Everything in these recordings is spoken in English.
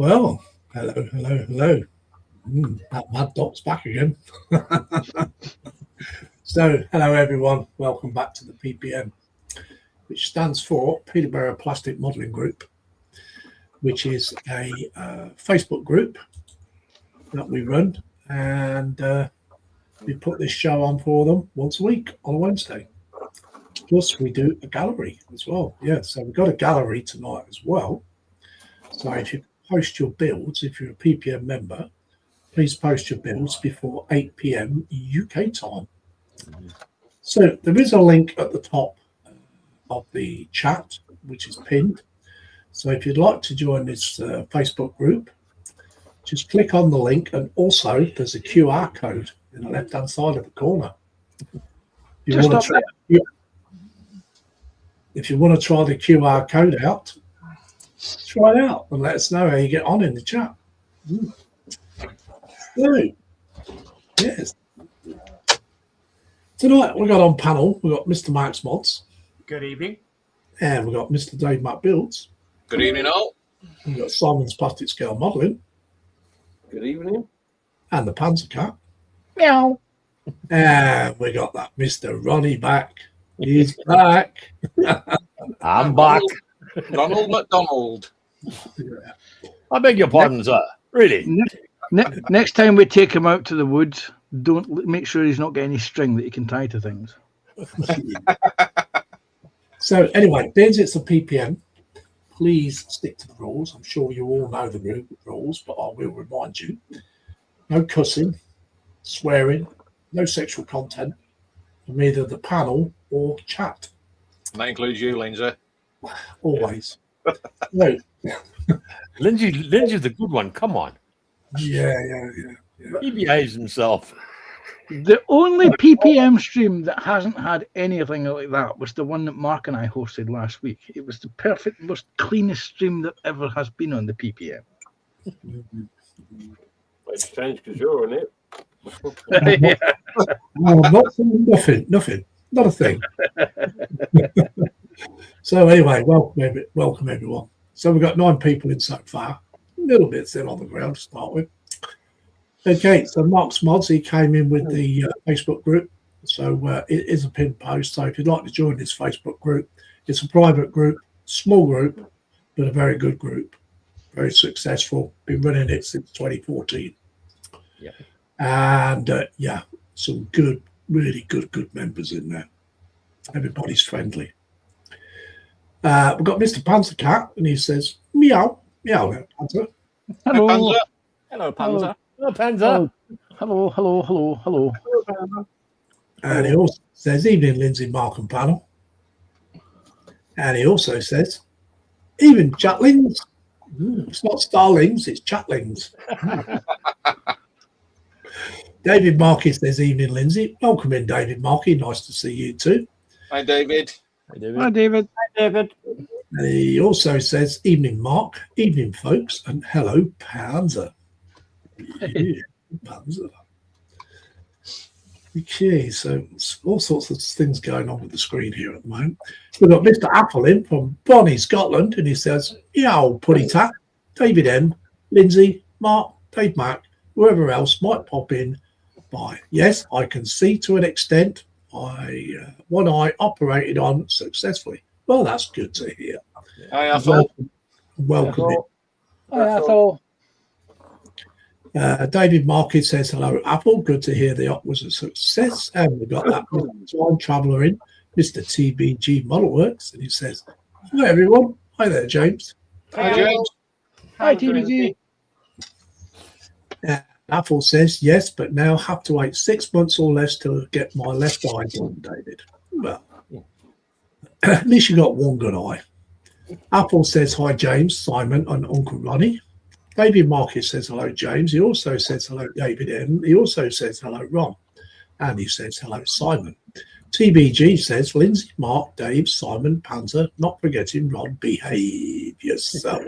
Well, hello. That Mad Doc's back again. So, hello everyone. Welcome back to the PPM, which stands for Peterborough Plastic Modelling Group, which is a Facebook group that we run, and we put this show on for them once a week on a Wednesday. Plus, we do a gallery as well. Yeah, so we've got a gallery tonight as well. So if you post your builds, if you're a PPM member, please post your builds before 8 p.m. UK time. So there is a link at the top of the chat, which is pinned. So if you'd like to join this Facebook group, just click on the link, and also there's a QR code in the left-hand side of the corner. If you want to try the QR code out, try it out and let us know how you get on in the chat. So, yes. Tonight we got on panel, we got Mr. Max Mods. Good evening. And we got Mr. Dave Matt Builds. Good evening, all. We got Simon's Plastic Scale Modelling. Good evening. And the Panzer Cat. Meow. And we got that Mr. Ronnie back. He's back. I'm back. Ronald McDonald. I beg your pardon, sir. Really? Next time we take him out to the woods, don't make sure he's not got any string that he can tie to things. So anyway, since it's a PPM, please stick to the rules. I'm sure you all know the rules, but I will remind you. No cussing, swearing, no sexual content from either the panel or chat. And that includes you, Lindsay. Always. No. Lindsay's the good one. Come on. Yeah. He behaves himself. The only PPM stream that hasn't had anything like that was the one that Mark and I hosted last week. It was the perfect, most cleanest stream that ever has been on the PPM. It's strange because you're on it. No, nothing. Not a thing. So anyway, welcome everyone. So we've got 9 people in so far. A little bit thin on the ground to start with. Okay, so Mark's Mods, he came in with the Facebook group. So it is a pinned post. So if you'd like to join this Facebook group, it's a private group, small group, but a very good group. Very successful. Been running it since 2014. Yeah. And some good, really good members in there. Everybody's friendly. We've got Mr. Panzer Cat, and he says, meow, meow, Panzer. Hello. Hi, Panzer. Hello, Panzer. Hello, Panzer. Hello. And he also says, evening, Lindsay, Mark and panel. And he also says, even chatlings. It's not starlings, it's chatlings. David Markey says, evening, Lindsay. Welcome in, David Markey. Nice to see you too. Hi, David. Hi, David. And he also says, evening, Mark. Evening, folks. And hello, Panzer. Yeah, Panzer. Okay, so all sorts of things going on with the screen here at the moment. We've got Mr. Apple in from Bonnie, Scotland, and he says, yow, putty tat, David M, Lindsay, Mark, Dave Mac, whoever else might pop in by. Yes, I can see to an extent. One eye operated on successfully. Well, that's good to hear. Hi, Ethel. Welcome in. Hi, Ethel. David Market says, hello, Apple. Good to hear the op was a success. And we've got that time traveller in, Mr. TBG Modelworks. And he says, hello, everyone. Hi there, James. Hi, James. Hi, TBG. Apple says, yes, but now have to wait 6 months or less to get my left eye done, David. Well, at least you got one good eye. Apple says, hi, James, Simon, and Uncle Ronnie. David Marcus says, hello, James. He also says, hello, David M. He also says, hello, Ron. And he says, hello, Simon. TBG says, Lindsay, Mark, Dave, Simon, Panzer, not forgetting Ron, behave yourself.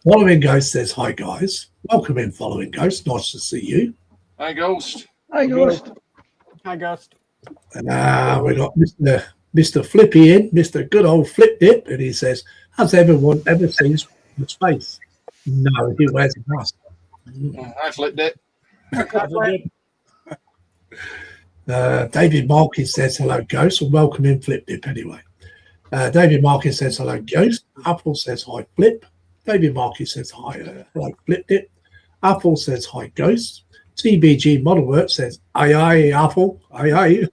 Following Ghost says, hi, guys. Welcome in, Following Ghost. Nice to see you. Hi, Ghost. Hi, Ghost. Hi, Ghost. And we got Mr. Flippy in, Mr. Good old Flip Dip, and he says, Has everyone ever seen his face? No, he wears a mask. I flipped it. David Markin says hello, Ghost, and welcome in Flip Dip anyway. David Markin says hello, Ghost. Apple says hi, Flip. David Markin says hi, hello, Flip Dip. Apple says hi, Ghost. TBG Model Work says aye, aye, Apple, aye, aye.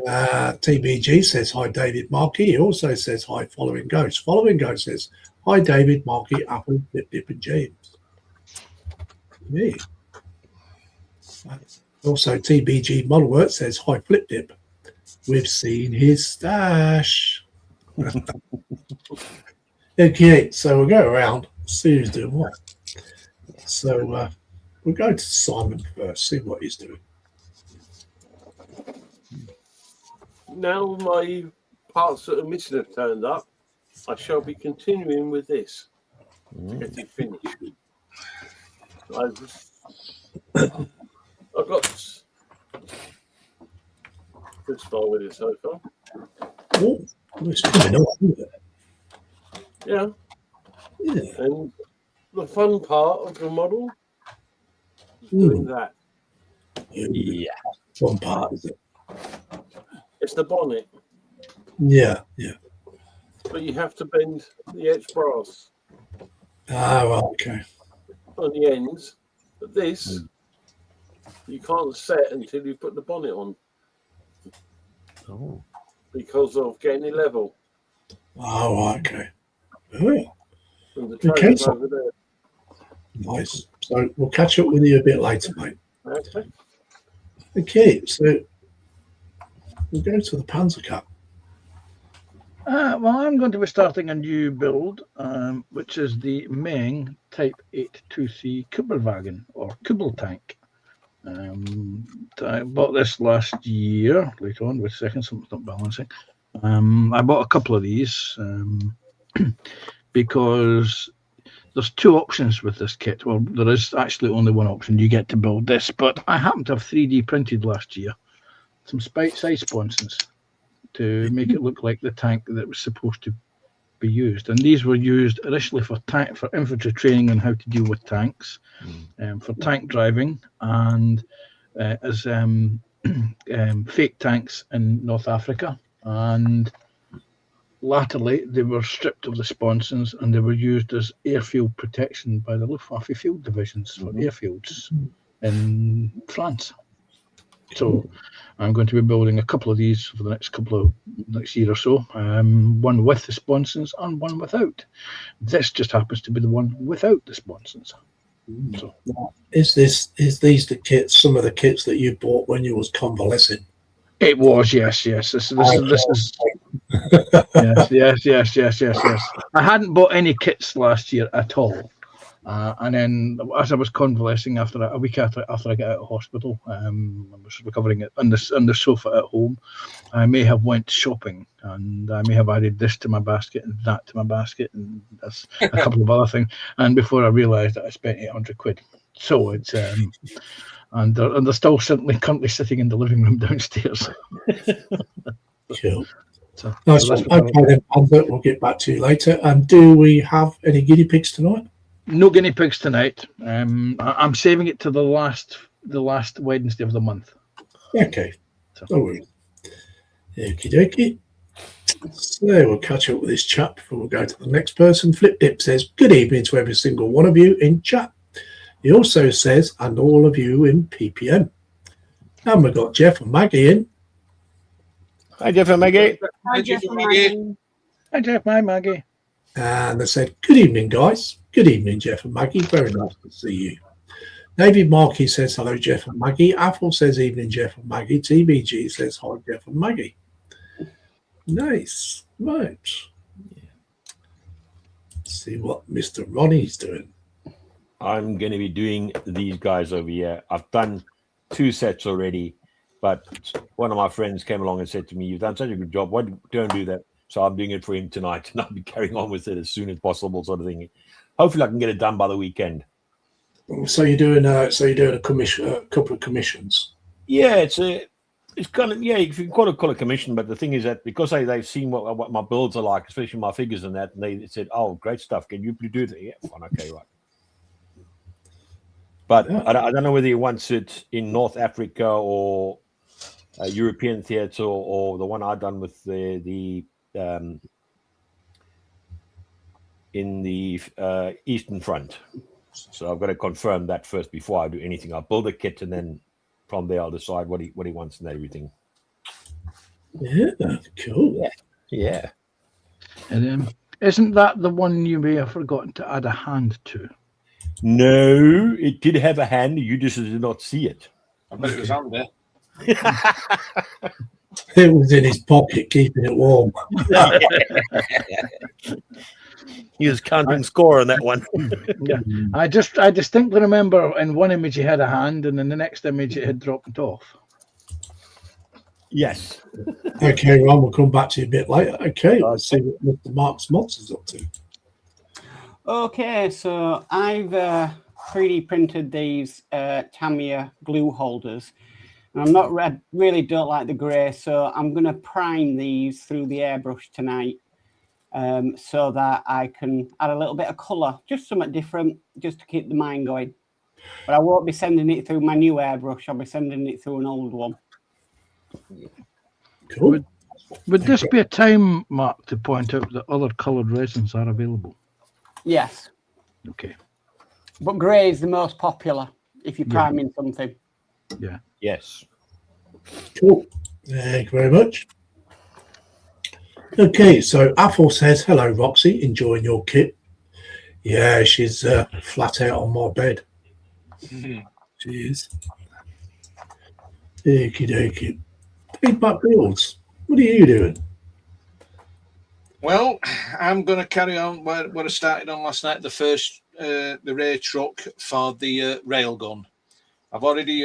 TBG says hi, David Markey. He also says hi, Following Ghost. Following Ghost says hi, David Markey, Apple, Flip Dip, and James. Me. Also, TBG Model Work says hi, Flip Dip. We've seen his stash. Okay, so we'll go around, see who's doing what. So we'll go to Simon first, see what he's doing. Now my parts that are missing have turned up, I shall be continuing with this to get it finished. I've got this far with it so far. Oh, it's coming off, isn't it? Yeah, Yeah. and the fun part of the model is doing that. Yeah. One part, is it? It's the bonnet, Yeah, yeah. but you have to bend the edge brass Ah, right, okay. on the ends. But this, you can't set until you put the bonnet on Oh. because of getting it level. Oh, right, okay. Oh, And the Okay, trail's so- over there. nice. So we'll catch up with you a bit later, mate. Okay. Okay, so we'll go to the Panzer Cup. Well, I'm going to be starting a new build, which is the Meng Type 823 Kubbelwagen or Kubbel tank. I bought this last year. Later on, wait a second, something's not balancing. I bought a couple of these because there's two options with this kit. Well, there is actually only one option. You get to build this, but I happened to have 3D printed last year some side sponsons to make it look like the tank that was supposed to be used. And these were used initially for infantry training on how to deal with tanks, for tank driving, and as fake tanks in North Africa. And latterly, they were stripped of the sponsons and they were used as airfield protection by the Luftwaffe field divisions for airfields in France. So I'm going to be building a couple of these for the next year or so. One with the sponsons and one without. This just happens to be the one without the sponsons. So Is these the kits? Some of the kits that you bought when you was convalescing? it was, yes. This is yes. I hadn't bought any kits last year at all. And then as I was convalescing after a week after I got out of hospital, I was recovering on the sofa at home. I may have went shopping and I may have added this to my basket and that to my basket and that's a couple of other things. And before I realised that I spent 800 quid. So it's and they're still currently sitting in the living room downstairs. Cool. So Nice that's one. what Okay, then, Panzer, we'll get back to you later. And do we have any guinea pigs tonight? No guinea pigs tonight. I'm saving it to the last Wednesday of the month. Okay, So. no worries. Okie dokie. So we'll catch up with this chat before we go to the next person. Flip Dip says, good evening to every single one of you in chat. He also says, and all of you in PPM. And we've got Jeff and Maggie in. Hi, Jeff and Maggie. Hi, Jeff and Maggie. Hi, Jeff. Hi, Maggie. And they said, good evening, guys. Good evening, Jeff and Maggie. Very nice to see you. David Markey says, hello, Jeff and Maggie. Apple says, evening, Jeff and Maggie. TBG says, hi, Jeff and Maggie. Nice. Right. Let's see what Mr. Ronnie's doing. I'm going to be doing these guys over here. I've done 2 sets already, but one of my friends came along and said to me, you've done such a good job. Why don't do that? So I'm doing it for him tonight, and I'll be carrying on with it as soon as possible, sort of thing. Hopefully, I can get it done by the weekend. So you're doing a couple of commissions. Yeah, it's It's kind of, yeah, if you call it commission, but the thing is that because they've seen what my builds are like, especially my figures and that, and they said, "Oh, great stuff! Can you do that?" Yeah, fine, okay, right. But Yeah. I don't know whether he wants it in North Africa or European theatre or the one I've done with the in the Eastern Front. So I've got to confirm that first before I do anything. I'll build a kit and then from there I'll decide what he wants and everything. Yeah, cool. Yeah. And isn't that the one you may have forgotten to add a hand to? No, it did have a hand. You just did not see it. I bet it was on there. It was in his pocket, keeping it warm. He was counting score on that one. Yeah, I distinctly remember in one image he had a hand, and in the next image it had dropped off. Yes. Okay, Ron, we'll come back to you a bit later. Okay, let's see what Mr. Mark's Mods is up to. Okay, so I've 3D printed these Tamiya glue holders. And I'm not red, really don't like the grey, so I'm going to prime these through the airbrush tonight so that I can add a little bit of colour, just something different, just to keep the mind going. But I won't be sending it through my new airbrush, I'll be sending it through an old one. Cool. Would this be a time, Mark, to point out that other coloured resins are available? Yes, Okay. but grey is the most popular if you're priming something. Yeah. Yes. Cool. Thank you very much. Okay, so Athel says, hello, Roxy, enjoying your kit. Yeah, she's flat out on my bed. She is. Okie dokie. Feedback Builds, what are you doing? Well, I'm going to carry on where I started on last night, the first, the rear truck for the railgun. I've already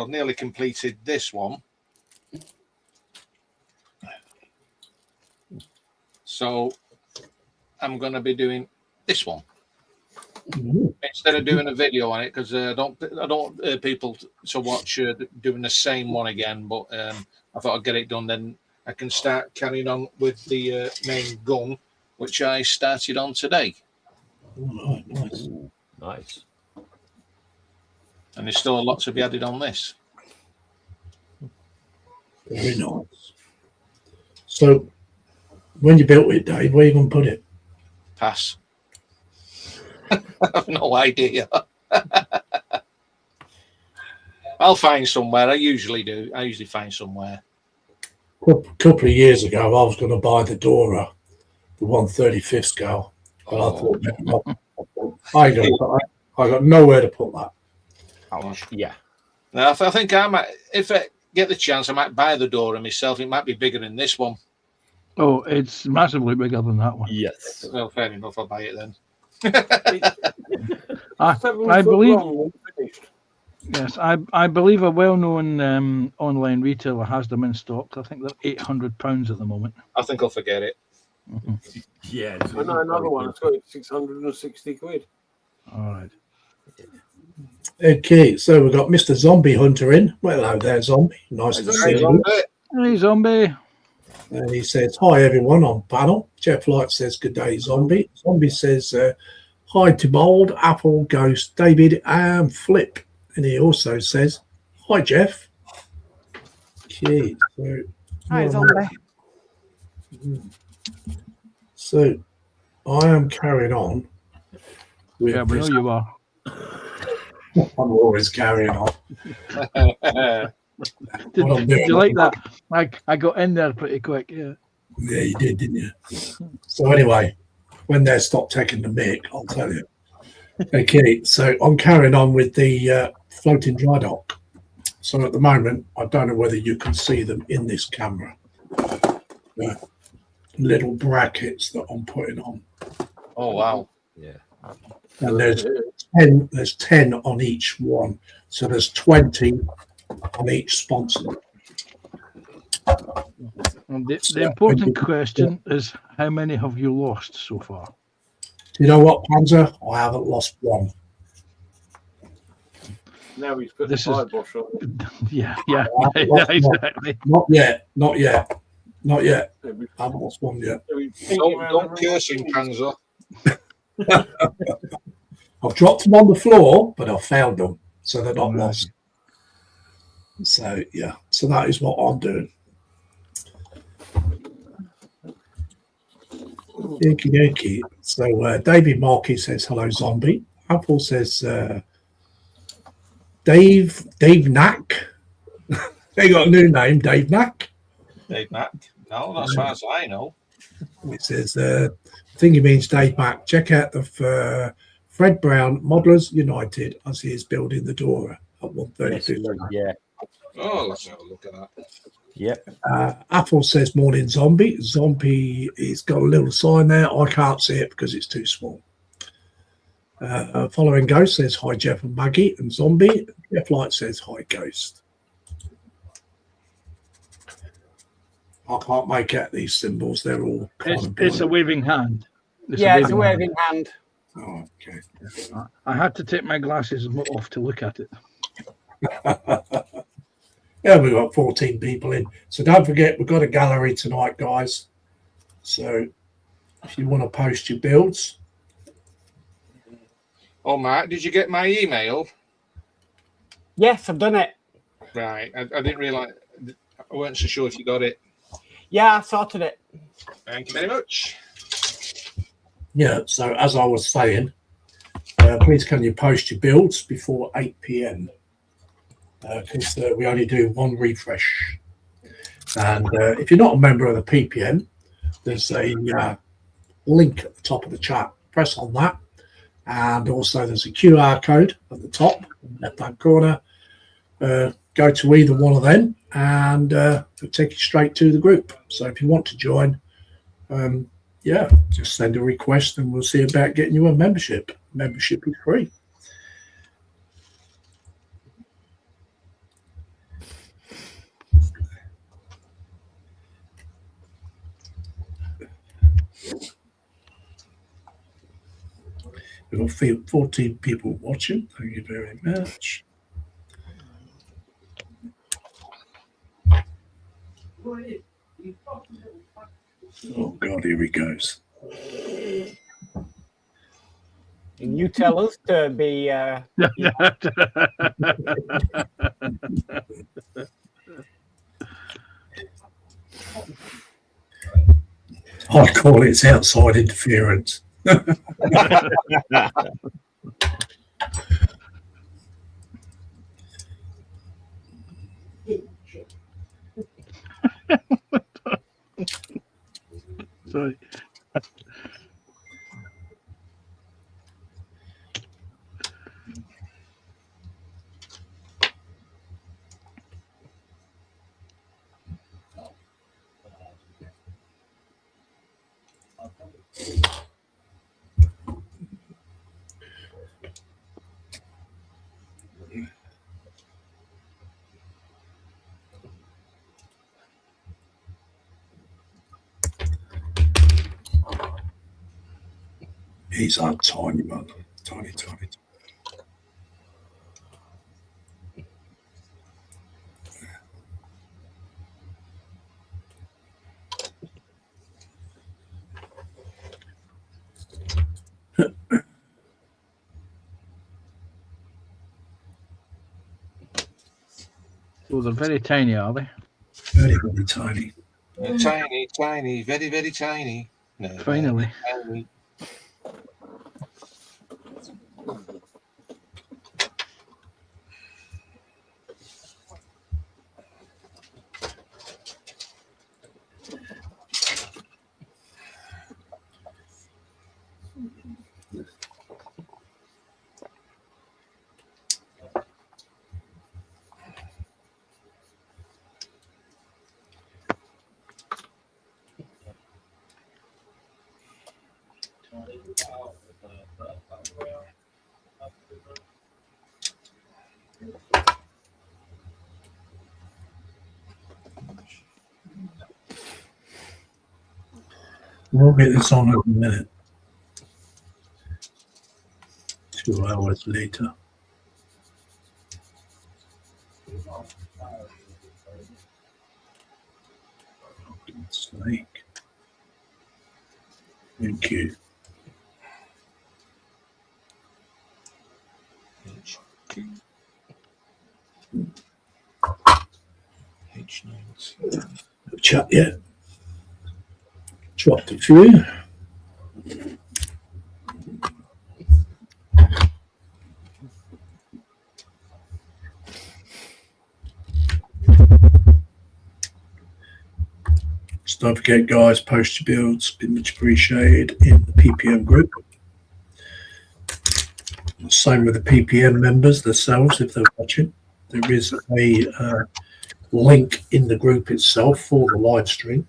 nearly completed this one. So I'm going to be doing this one instead of doing a video on it, because I don't want people to watch doing the same one again. But I thought I'd get it done, then I can start carrying on with the main gun, which I started on today. All right, nice. Nice. And there's still a lot to be added on this. Very nice. So, when you built it, Dave, where are you going to put it? Pass. I have no idea. I'll find somewhere. I usually do. I usually find somewhere. A couple of years ago, I was going to buy the Dora, the 1/35th scale. But I thought, I got nowhere to put that. Yeah. Now, I think I might, if I get the chance, I might buy the Dora myself. It might be bigger than this one. Oh, it's massively bigger than that one. Yes. Well, fair enough. I'll buy it then. I believe. Yes, I believe a well-known online retailer has them in stock. I think they're £800 at the moment. I think I'll forget it. Mm-hmm. Yeah. I know another one. It's got 660 quid. All right. Okay, so we've got Mr. Zombie Hunter in. Well, hello there, Zombie. Nice to see you. Hey, Zombie. And he says, hi, everyone on panel. Jeff Light says, good day, Zombie. Zombie says, hi to Bold, Apple, Ghost, David, and Flip. And he also says, hi, Jeff. Okay, so... Hi, Zombie. So, I am carrying on. With Yeah, we know this. you are. I'm always carrying on. Did you like that? I got in there pretty quick. Yeah. Yeah, you did, didn't you? So anyway, when they stop taking the mic, I'll tell you. Okay, so I'm carrying on with the floating dry dock. So at the moment, I don't know whether you can see them in this camera. The little brackets that I'm putting on. Oh, wow. Yeah. And there's 10 on each one. So there's 20 on each sponsor. And the important question is, how many have you lost so far? You know what, Panzer? I haven't lost one. Now he's put This the is- kibosh on it. Yeah, exactly. Not yet. Not yet. Not yet. So we- I haven't lost one yet. so we think around Don't the curse him, room. Panzer. I've dropped them on the floor, but I've found them, so they're not Right. lost. So yeah, so that is what I'm doing. Okie dokie. So David Markey says hello, zombie. Apple says Dave Knack. They got a new name, Dave Knack. Dave Mack. No, as far as I know. It says I think he means Dave Mack. Check out the Fred Brown Modelers United as he is building the Dora at 132. Yeah. Oh, let's have a look at that. Yep. Apple says morning zombie. Zombie is got a little sign there. I can't see it because it's too small. Following Ghost says hi Jeff and Maggie and zombie. Jeff Light says hi Ghost. I can't make out these symbols. They're all kind of It's a blind. waving hand. It's a waving hand. Oh, okay. I had to take my glasses off to look at it. Yeah, we've got 14 people in. So don't forget, we've got a gallery tonight, guys. So if you want to post your builds, Oh, Mark, did you get my email? Yes, I've done it. Right. I didn't realise. I weren't so sure if you got it. Yeah, I sorted it. Thank you very much. yeah. So as I was saying, please can you post your builds before 8 p.m. Because we only do one refresh. And if you're not a member of the PPM, there's a link at the top of the chat. Press on that. And also there's a QR code at the top, left-hand corner. Go to either one of them and it'll take you straight to the group. So if you want to join, just send a request and we'll see about getting you a membership. Membership is free. We've got 14 people watching. Thank you very much. Oh, God, here he goes. And you tell us to be. I call it outside interference. Sorry. He's a tiny one. Tiny. Oh, they're very tiny, are they? Very, very tiny. Tiny, very, very tiny. No, Finally. tiny. We'll get this on in a minute. 2 hours later. sake. Thank you. H19. Chat yet? Dropped it for you. So don't forget, guys, post your builds, been much appreciated in the PPM group. Same with the PPM members themselves, if they're watching. There is a link in the group itself for the live stream.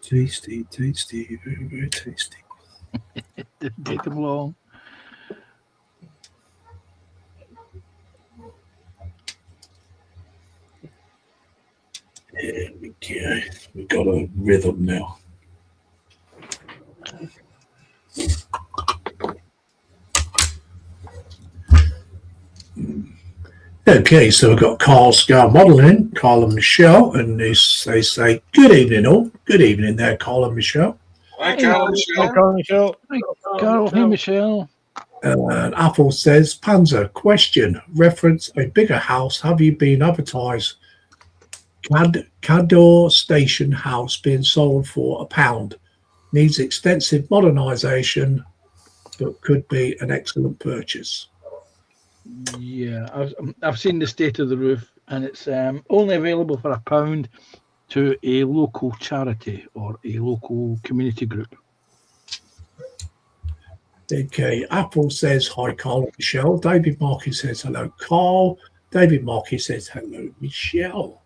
Tasty, tasty, very, very tasty. Didn't take them long. There we go. We've got a rhythm now. Okay, so we've got Carl Scar modelling, Carl and Michelle, and they say, good evening all. Good evening there, Carl and Michelle. Hi, Carol. Hi, Carl, Michelle. Hi, Carol. Hey, Michelle. And Apple says, Panzer, question, reference a bigger house. Have you been advertised? Cador Station house being sold for £1. Needs extensive modernisation, but could be an excellent purchase. Yeah, I've seen the state of the roof, and it's only available for £1 to a local charity or a local community group. Okay, Apple says, hi, Carl and Michelle. David Markey says, hello, Carl. David Markey says, hello, Michelle.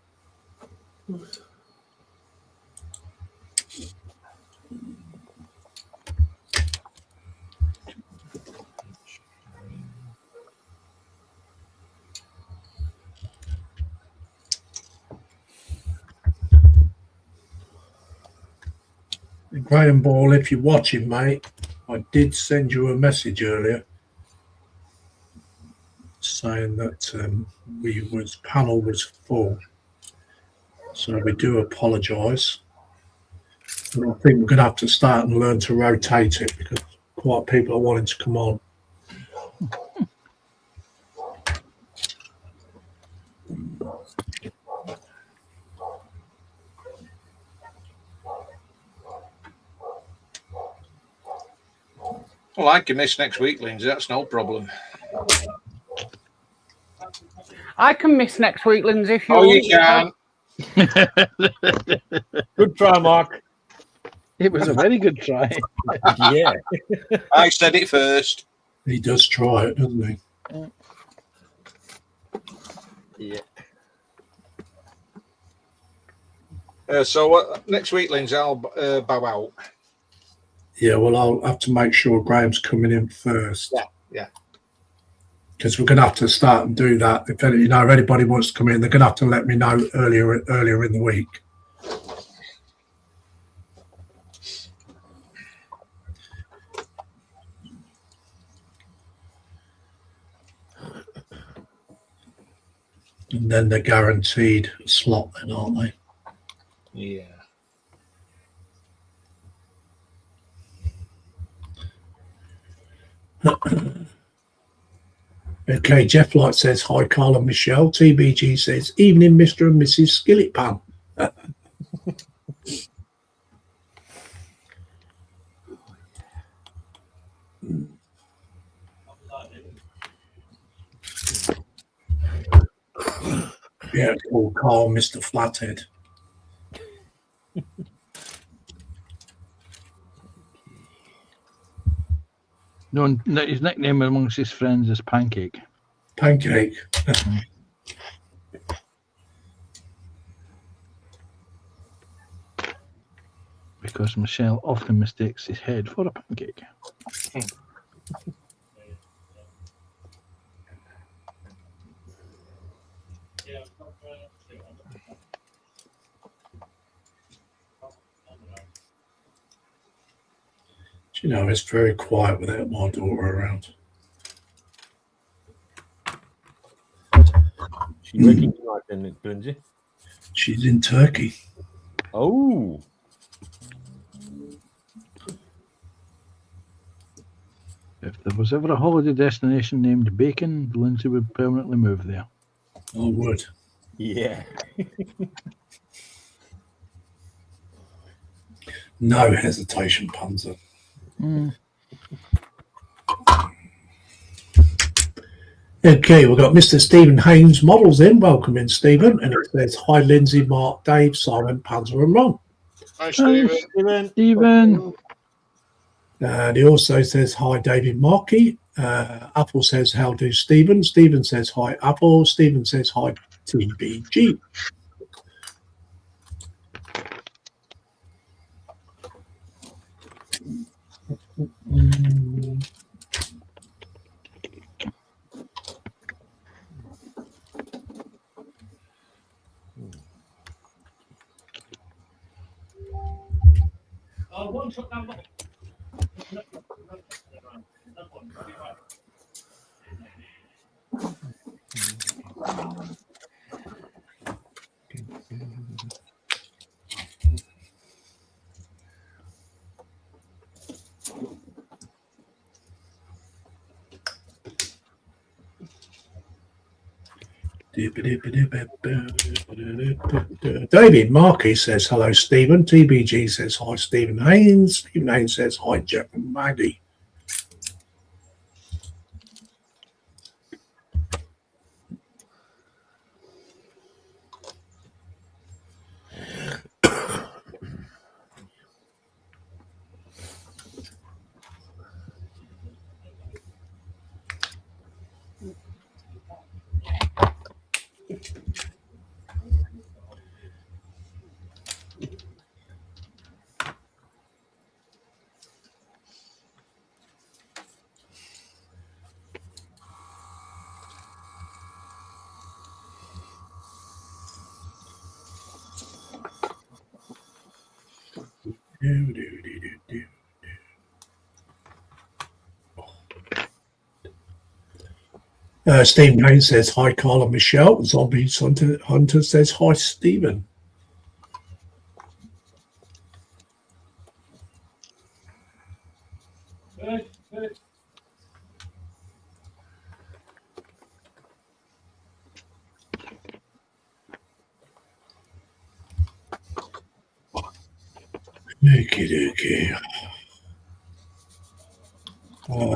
Graham Ball, if you're watching, mate, I did send you a message earlier saying that panel was full. So we do apologise. And I think we're going to have to start and learn to rotate it because quite people are wanting to come on. Well, I can miss next week, Lindsay. That's no problem. I can miss next week, Lindsay. If you Oh, you want. can. Good try, Mark. It was a very good try. Yeah. I said it first. He does try it, doesn't he? Yeah. So next week, Lindsay, I'll bow out. Yeah, well, I'll have to make sure Graham's coming in first. Yeah. Because we're going to have to start and do that. If anybody wants to come in, they're going to have to let me know earlier in the week. And then they're guaranteed a slot then, aren't they? Yeah. Okay, Jeff Light says, hi, Carl and Michelle. TBG says, evening, Mr. and Mrs. Skillet Pan. Yeah, call Carl Mr. Flathead. No, his nickname amongst his friends is Pancake. Pancake. because Michelle often mistakes his head for a pancake. Do you know, it's very quiet without my daughter around. She's working tonight, then, Lindsay. She's in Turkey. Oh, If there was ever a holiday destination named Bacon, Lindsay would permanently move there. I would. yeah. No hesitation, Punzer. Okay, we've got Mr. Stephen Haynes models in. Welcome in, Stephen. And it says, hi, Lindsay, Mark, Dave, Simon, Punzer, and Ron. Hi, Stephen. Stephen. And he also says, hi, David Markey. Apple says, how do Stephen? Stephen says, hi, Apple. Stephen says, hi, TBG. David Markey says, hello, Stephen. TBG says, hi, Stephen Haynes. Stephen Haynes says, hi, Jeff and Maggie. Stephen Haynes says, hi, Carl and Michelle. Zombie Hunter says, hi, Stephen. Okay.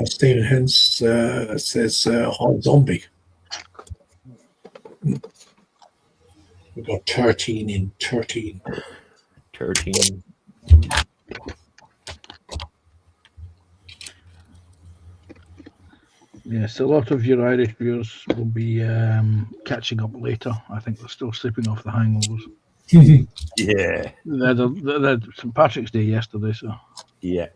Stephen Haynes says, hi, zombie. We've got 13 in 13. 13. Yes, a lot of your Irish viewers will be catching up later. I think they're still sleeping off the hangovers. Yeah. They had St. Patrick's Day yesterday, so. Yeah.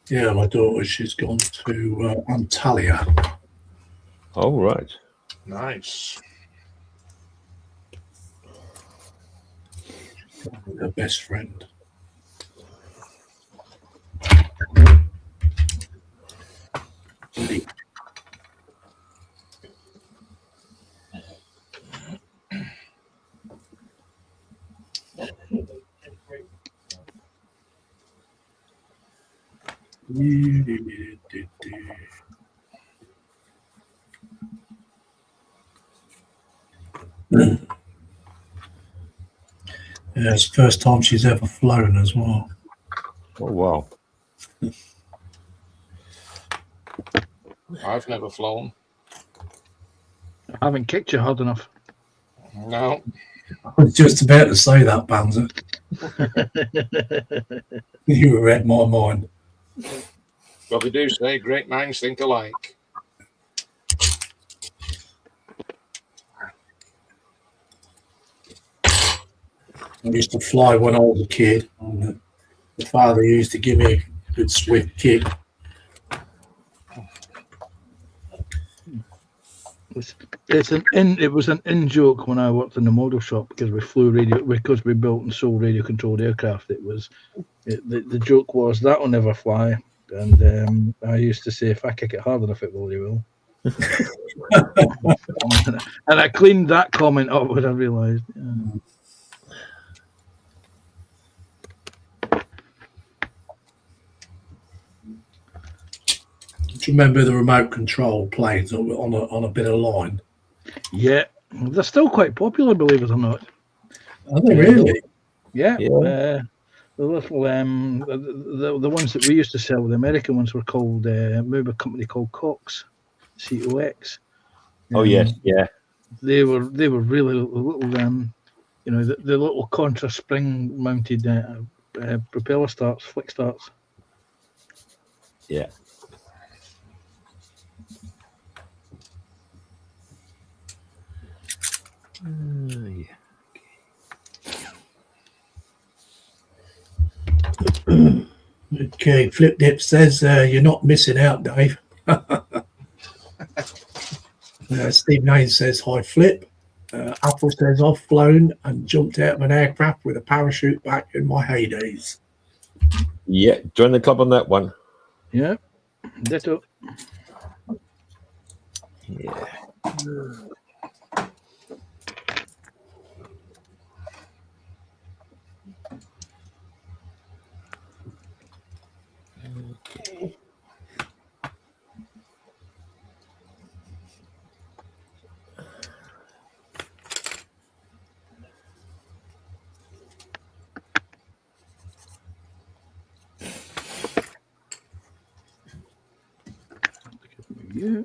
Yeah, my daughter, she's gone to Antalya. Oh, right. Nice. With her best friend. Yeah, it's the first time she's ever flown as well. Oh, wow. I've never flown. I haven't kicked you hard enough. No. I was just about to say that, Banzer. You read my mind. Well, they do say great minds think alike. I used to fly when I was a kid. And the father used to give me a good swift kick. It was an in joke when I worked in the model shop because we built and sold radio controlled aircraft. The joke was that'll never fly, and I used to say if I kick it hard enough, it will. You will. And I cleaned that comment up when I realised. Yeah. Do you remember the remote control planes on a bit of line? Yeah, they're still quite popular, believe it or not. Are they really? Yeah. Yeah. The little the ones that we used to sell, the American ones were called maybe a company called Cox, COX. Oh yes, yeah. They were really little you know, the little contra spring mounted propeller starts, flick starts. Yeah. Okay, Flip Dip says you're not missing out, Dave. Steve Haynes says hi, Flip. Apple says I've flown and jumped out of an aircraft with a parachute back in my heydays. Yeah, join the club on that one. Yeah, ditto. Yeah. Yeah.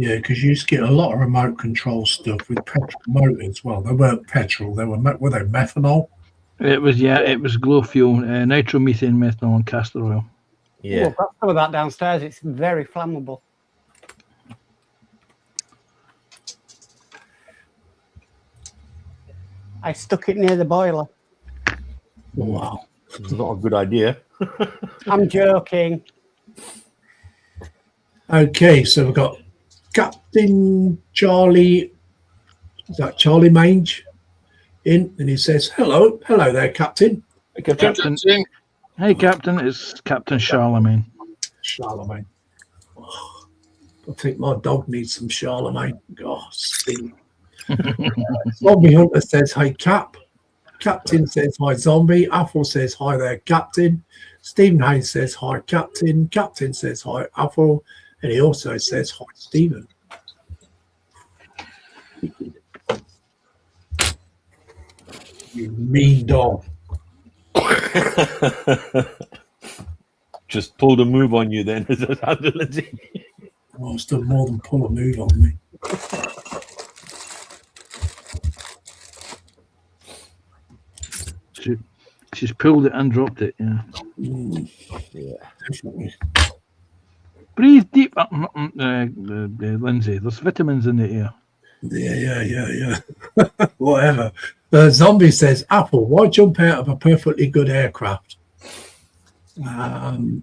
Yeah, because you used to get a lot of remote control stuff with petrol motors. Well, they weren't petrol; were they methanol? It was glow fuel, nitromethane, methanol, and castor oil. Yeah. I've got some of that downstairs. It's very flammable. I stuck it near the boiler. Wow. It's not a good idea. I'm joking. Okay, so we've got Captain Charlie. Is that Charlie Mange in? And he says, "Hello there, Captain." Captain. Hey, Captain. It's Captain Charlemagne. Charlemagne. Oh, I think my dog needs some Charlemagne. Oh, Steve. Zombie Hunter says, "Hey, Cap." Captain says, "Hi, Zombie." Apple says, "Hi there, Captain." Stephen Haynes says, "Hi, Captain." Captain says, "Hi, Apple." And he also says, "Hi, Stephen." You mean dog. Just pulled a move on you then. Oh, it's done more than pull a move on me. She's pulled it and dropped it, yeah. Yeah, definitely. Breathe deep, Lindsay. There's vitamins in the air. Yeah. Whatever. Zombie says, "Apple, why jump out of a perfectly good aircraft?"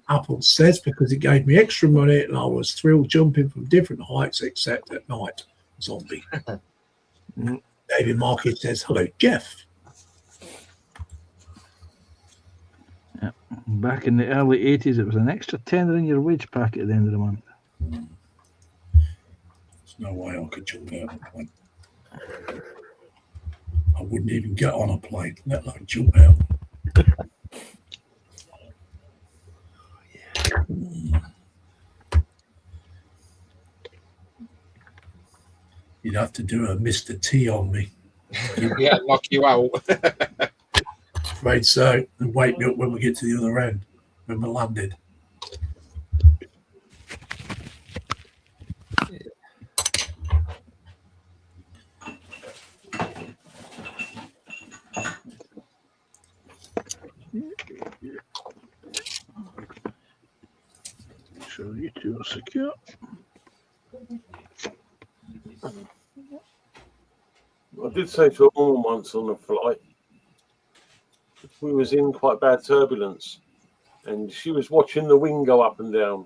Apple says, "Because it gave me extra money and I was thrilled jumping from different heights except at night." Zombie. David Market says, "Hello, Jeff." Yeah. Back in the early 80s, it was an extra tenner in your wage packet at the end of the month. There's no way I could jump out of a plane. I wouldn't even get on a plane, let alone jump out. You'd have to do a Mr. T on me. Yeah, knock you out. Afraid so. And wake me up when we get to the other end, when we're landed. So you two are secure. I did say to a woman once on a flight, we was in quite bad turbulence, and she was watching the wing go up and down,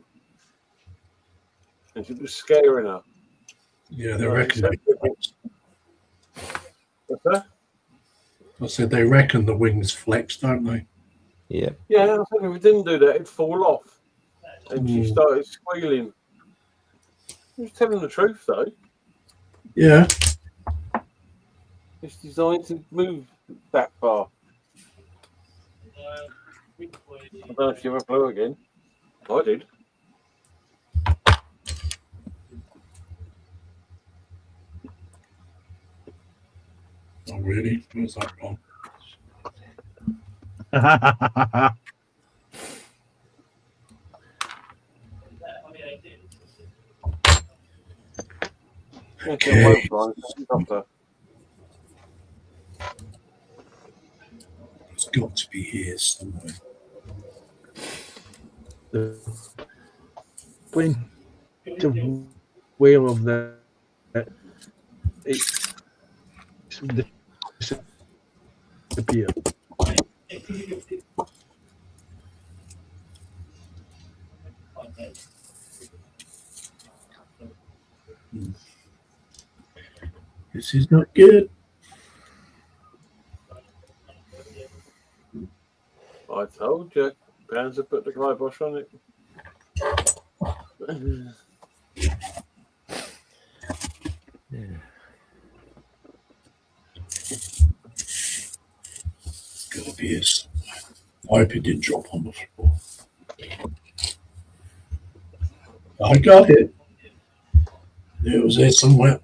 and it was scaring her. Yeah, they Right, reckon. What's that? I said they reckon the wings flex, don't they? Yeah. Yeah, I said if we didn't do that, it'd fall off. And she started squealing. She was telling the truth, though. Yeah. It's designed to move that far. I don't know if you ever flew again. I did. Oh, really? Where's that gone? Okay. It's got to be here somewhere. The plane to whale of the it's disappear. This is not good. I told you, Panzer put the kibosh on it. Gotta be here somewhere. I hope it didn't drop on the floor. I got it. It was there somewhere.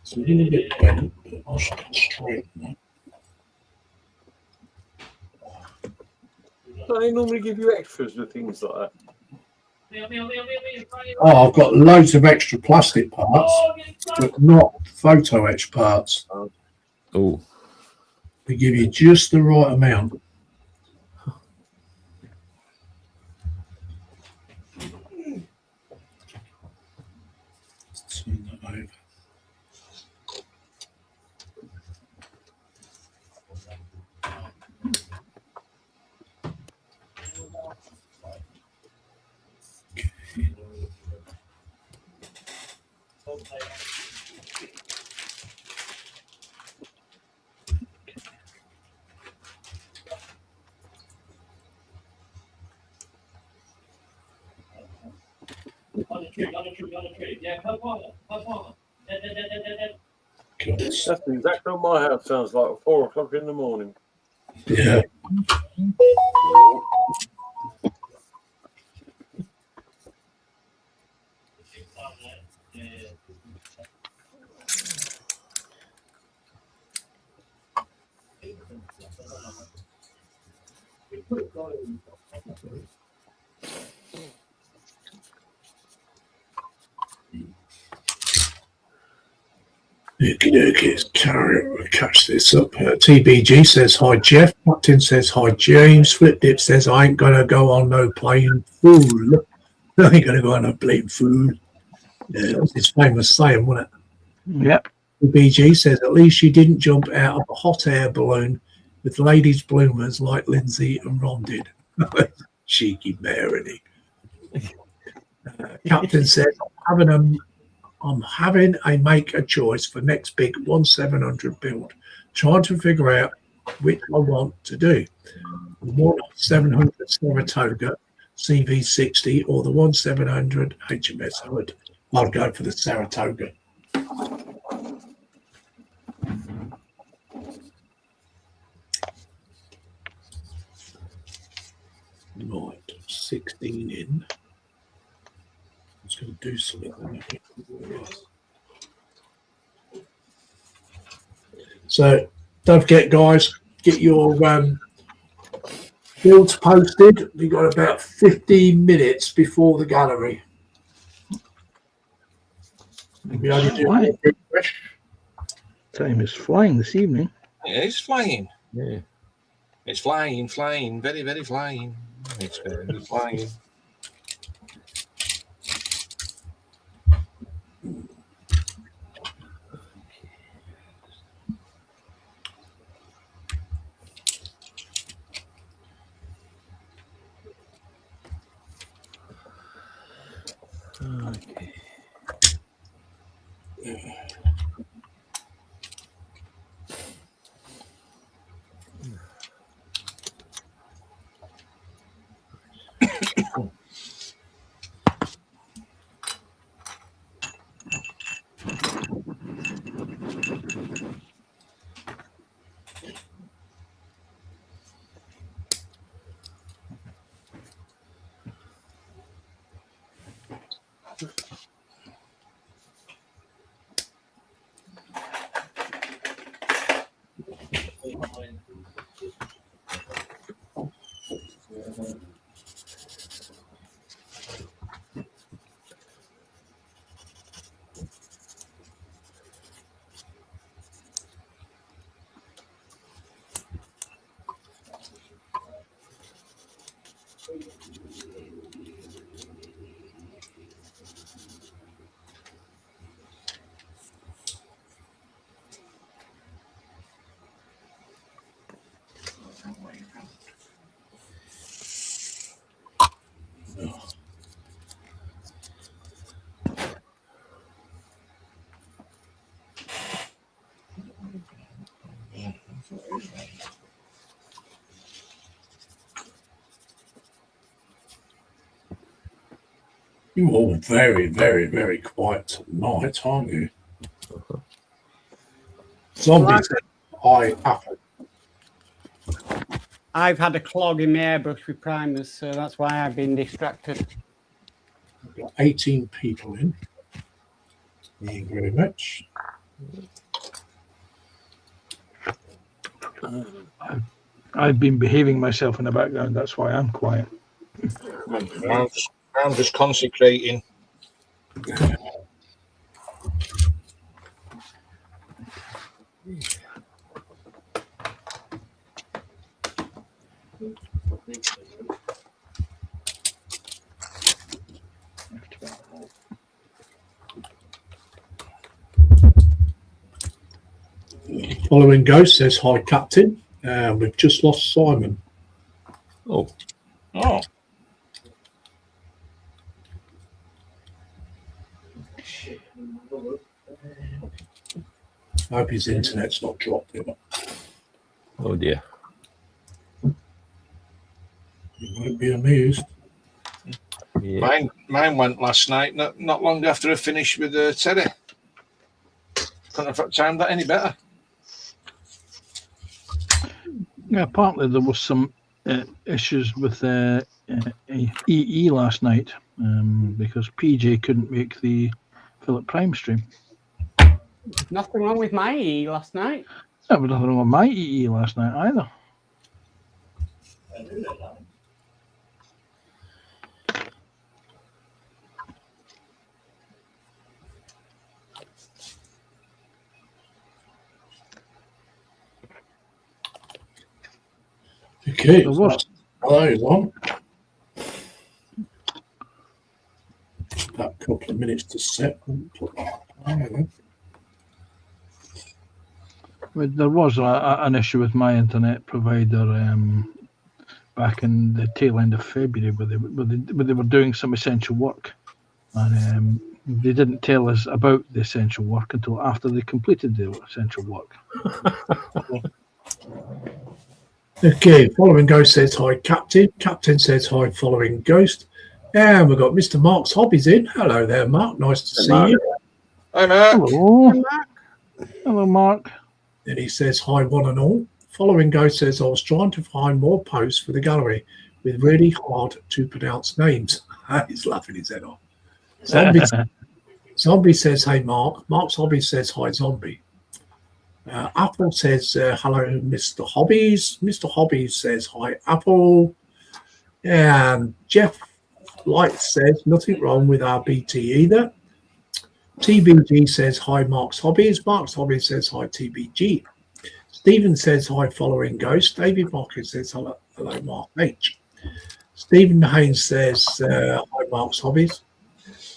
It's a little bit bent, but I should straighten it. They normally give you extras with things like that. Oh, I've got loads of extra plastic parts, but not photo etch parts. Oh. They give you just the right amount. Let's turn that over. God, That's exactly what my house sounds like at 4 o'clock in the morning. yeah. Okie dokie, catch this up. TBG says hi Jeff. Captain says hi James. Flip Dip says I ain't gonna go on no plane fool. I ain't gonna go on no plane fool. Yeah, that was his famous saying, wasn't it? Yep. TBG says at least you didn't jump out of a hot air balloon with ladies' bloomers like Lindsay and Ron did. Cheeky Mary. Captain says I'm having a make a choice for next big 1700 build, trying to figure out which I want to do. The 1700 Saratoga CV60 or the 1700 HMS Hood. I'll go for the Saratoga. Right, 16 in. I was going to do something. So don't forget, guys, get your builds posted. We've got about 15 minutes before the gallery. We only do one refresh. Time is flying this evening. Yeah, it's flying. Yeah. It's flying, very, very flying. It's very flying. Okay. You're all very, very, very quiet tonight, aren't you? Zombie said, "Hi, Apple." I've had a clog in my airbrush with primers, so that's why I've been distracted. We've got 18 people in. Thank you very much. I've been behaving myself in the background. That's why I'm quiet. I'm just consecrating. Following Ghost says, "Hi, Captain. We've just lost Simon." Oh, Oh, I hope his internet's not dropped him. oh dear. You won't be amused. Yeah. mine went last night, not long after I finished with Teddy. Couldn't have timed that any better. Yeah, apparently there was some issues with EE last night because PJ couldn't make the Philip Prime stream. Nothing wrong with my E last night. There was nothing wrong with my EE last night either. Okay. There was. Hello, everyone. That couple of minutes to set. But there was an issue with my internet provider back in the tail end of February where they were doing some essential work. And they didn't tell us about the essential work until after they completed the essential work. Okay, following Ghost says, "Hi, Captain." Captain says, "Hi, following Ghost." And we've got Mr. Mark's Hobbies in. Hello there, Mark. Nice to see Mark. you. Hi, Mark. Hello. Hello, Mark. Then he says, "Hi, one and all." Following Ghost says, "I was trying to find more posts for the gallery. with really hard to pronounce names. He's laughing his head off. Zombie says, hey, Mark. Mark Zombie says, hi, Zombie. Apple says, hello, Mr. Hobbies. Mr. Hobbies says, hi, Apple. And Jeff Light says, nothing wrong with our BT either. TBG says, hi, Mark's Hobbies. Mark's Hobbies says, hi, TBG. Stephen says, hi, following Ghost. David Marcus says, hello, Mark H. Stephen Haynes says, hi, Mark's Hobbies.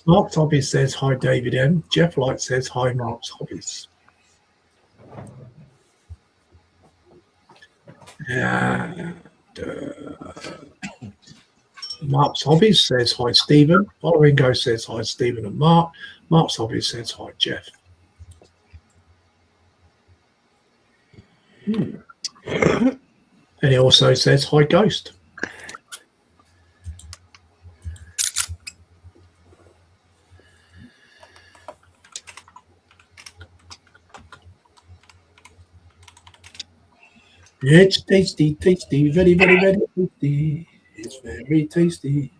Mark's Hobbies says, hi, David M. Jeff Light says, hi, Mark's Hobbies. And Mark's Hobbies says, hi, Stephen. Following Ghost says, hi, Stephen and Mark. Mark's Hobbies says, hi, Jeff. And he also says, hi, Ghost. It's tasty, tasty, very, very, very tasty. It's very tasty.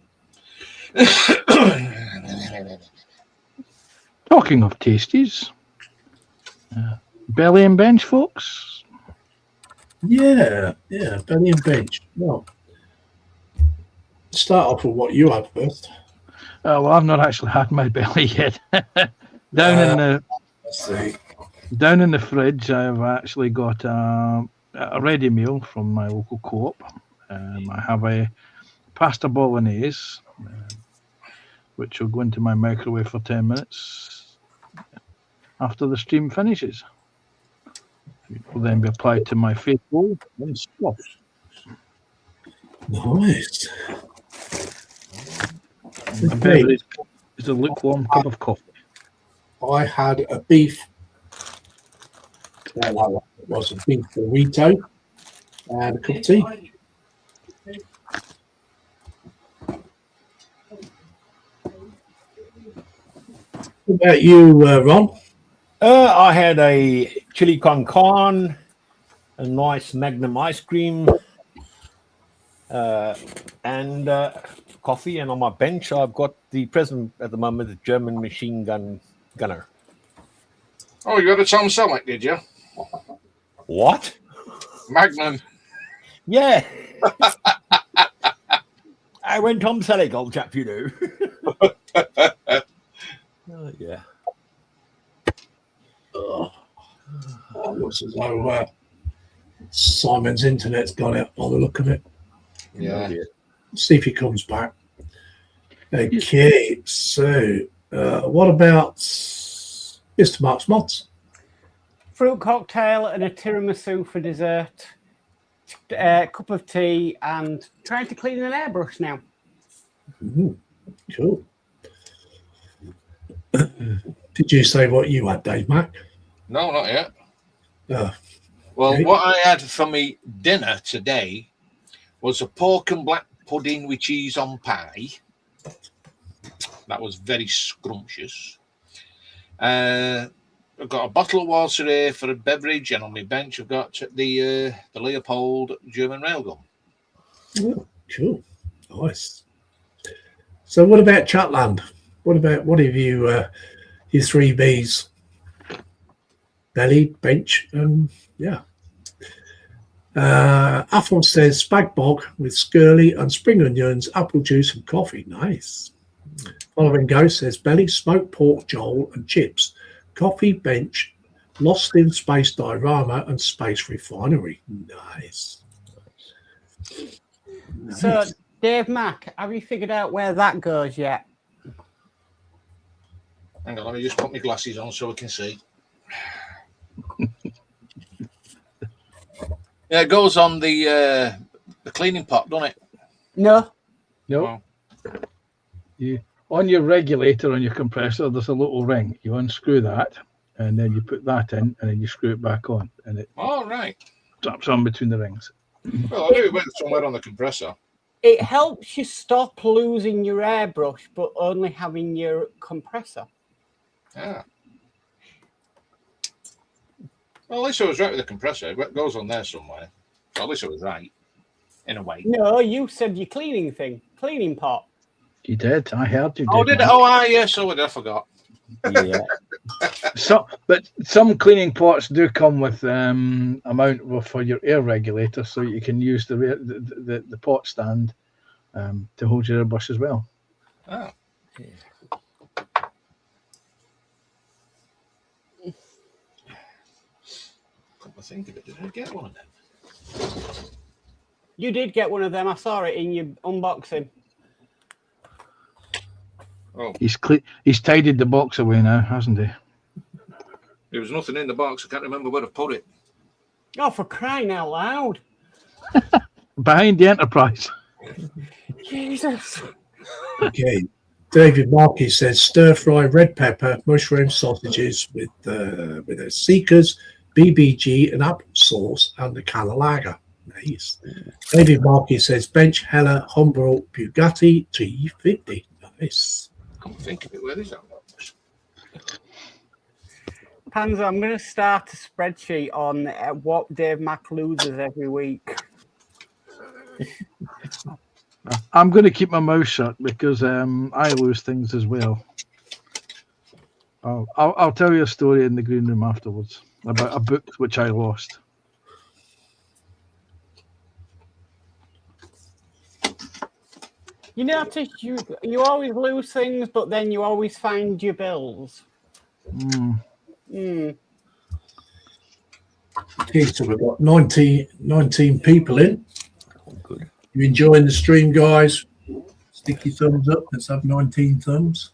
Talking of tasties, belly and bench, folks. Yeah, belly and bench. Well, start off with what you had first. Well, I've not actually had my belly yet. Down in the fridge, I've actually got a ready meal from my local co-op. I have a pasta bolognese, which will go into my microwave for 10 minutes after the stream finishes. It will then be applied to my face bowl and stuff. Nice. My beverage is a lukewarm cup of coffee. I had a beef. It was a beef burrito and a cup of tea. What about you, Ron? I had a chili con carne, a nice Magnum ice cream, and coffee. And on my bench, I've got the present at the moment, the German machine gunner. Oh, you got a Tom Selleck, did you? What? Magnum. Yeah. I went Tom Selleck, old chap, you know. Oh, yeah. Looks as though Simon's internet's gone out by the look of it. Yeah. See if he comes back. Okay, so what about Mr. Mark's Mods? Fruit cocktail and a tiramisu for dessert. A cup of tea and trying to clean an airbrush now. Cool. Did you say what you had, Dave Mac? No, not yet. Well, okay. what I had for me dinner today was a pork and black pudding with cheese on pie. That was very scrumptious. I've got a bottle of water here for a beverage, and on my bench I've got the Leopold German railgun. Oh, cool. Nice. So what about Chatland? What have you, your three Bs? Belly, bench, yeah. Apple says spag bog with skirly and spring onions, apple juice and coffee. Nice. Following Ghost says belly, smoked pork joel and chips, coffee, bench, lost in space diorama and space refinery. Nice. So, Dave Mack, have you figured out where that goes yet? Hang on, let me just put my glasses on so I can see. Yeah, it goes on the cleaning pot, doesn't it? No. No. You, on your regulator on your compressor, there's a little ring. You unscrew that, and then you put that in, and then you screw it back on, and it All right. drops on between the rings. Well, I knew it went somewhere on the compressor. It helps you stop losing your airbrush, but only having your compressor. Yeah. Well, at least I was right with the compressor. It goes on there somewhere. So at least I was right. in a way. No, you said your cleaning pot. You did. I heard you did. Oh, did it? Mike. Oh, yes, I forgot. Yeah. But some cleaning pots do come with amount for your air regulator, so you can use the pot stand to hold your airbrush as well. Oh. Come to think of it, did I get one of them? You did get one of them. I saw it in your unboxing. Oh, He's tidied the box away now, hasn't he? there was nothing in the box. I can't remember where to put it. Oh, for crying out loud. Behind the Enterprise. Jesus. Okay. David Markey says stir fry red pepper, mushroom sausages with a Seekers, BBG, and applesauce and a can of lager. Nice. David Markey says bench Heller Humboldt Bugatti T50. Nice. Come to think of it, where is that box? Panzer, I'm going to start a spreadsheet on what Dave Mack loses every week. I'm going to keep my mouth shut because I lose things as well. I'll tell you a story in the green room afterwards about a book which I lost. You notice you always lose things, but then you always find your bills. Okay, so we've got 19 people in. Good. You enjoying the stream, guys? Stick your thumbs up. Let's have 19 thumbs.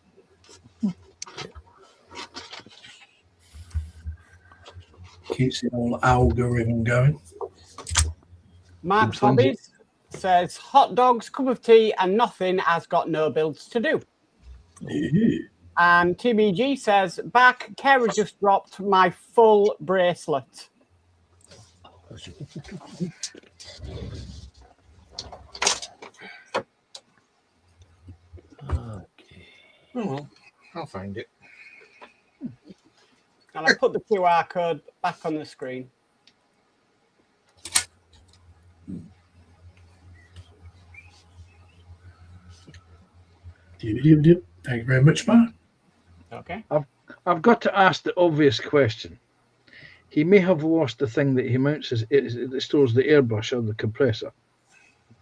Keeps the whole algorithm going. Mark's Hobbies says hot dogs, cup of tea, and nothing has got no builds to do. Ooh. And TBG says, back, Kara just dropped my full bracelet. Oh, well, I'll find it. And I put the QR code back on the screen. Thank you very much, Mark. Okay. I've got to ask the obvious question. He may have lost the thing that he mounts that stores the airbrush or the compressor.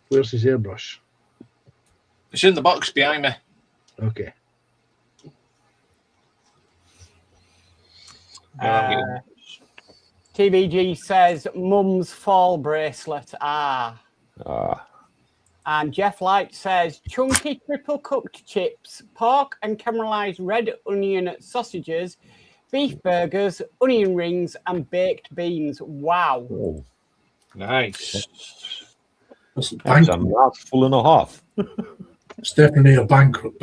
Where's his airbrush? It's in the box behind me. Okay. TBG says mum's fall bracelet. And Jeff Light says chunky triple cooked chips, pork and caramelized red onion sausages, beef burgers, onion rings, and baked beans. Wow. Oh, Nice. That's a that's a banquet. mouthful and a half. It's definitely a banquet,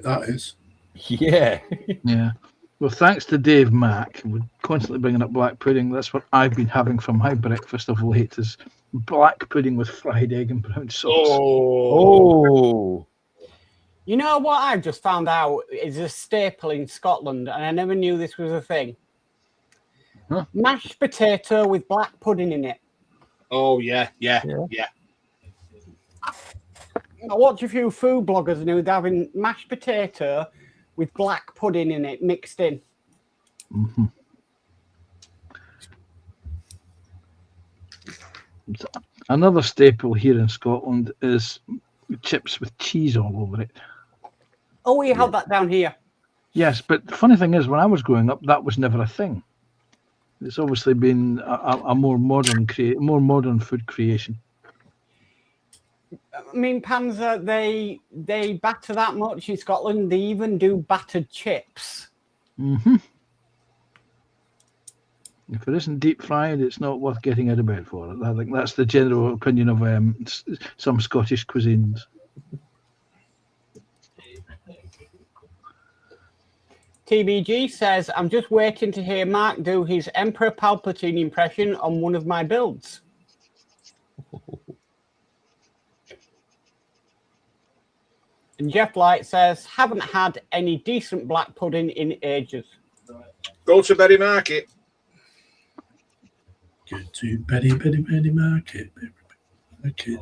that is. Yeah. Yeah. Well, thanks to Dave Mack, we're constantly bringing up black pudding. That's what I've been having for my breakfast of late is black pudding with fried egg and brown sauce. Oh. You know what I've just found out is a staple in Scotland, and I never knew this was a thing. Huh? Mashed potato with black pudding in it. Oh, yeah. I watch a few food bloggers and who's having mashed potato with black pudding in it mixed in. Mm-hmm. Another staple here in Scotland is chips with cheese all over it. Oh, we have that down here. Yes, but the funny thing is, when I was growing up, that was never a thing. It's obviously been a more modern food creation. I mean, Panzer, they batter that much in Scotland. They even do battered chips. Mm-hmm. If it isn't deep fried, it's not worth getting out of bed for it. I think that's the general opinion of some Scottish cuisines. TBG says, I'm just waiting to hear Mark do his Emperor Palpatine impression on one of my builds. And Jeff Light says, haven't had any decent black pudding in ages. Go to Berry Market. Go to Betty Market. Okay.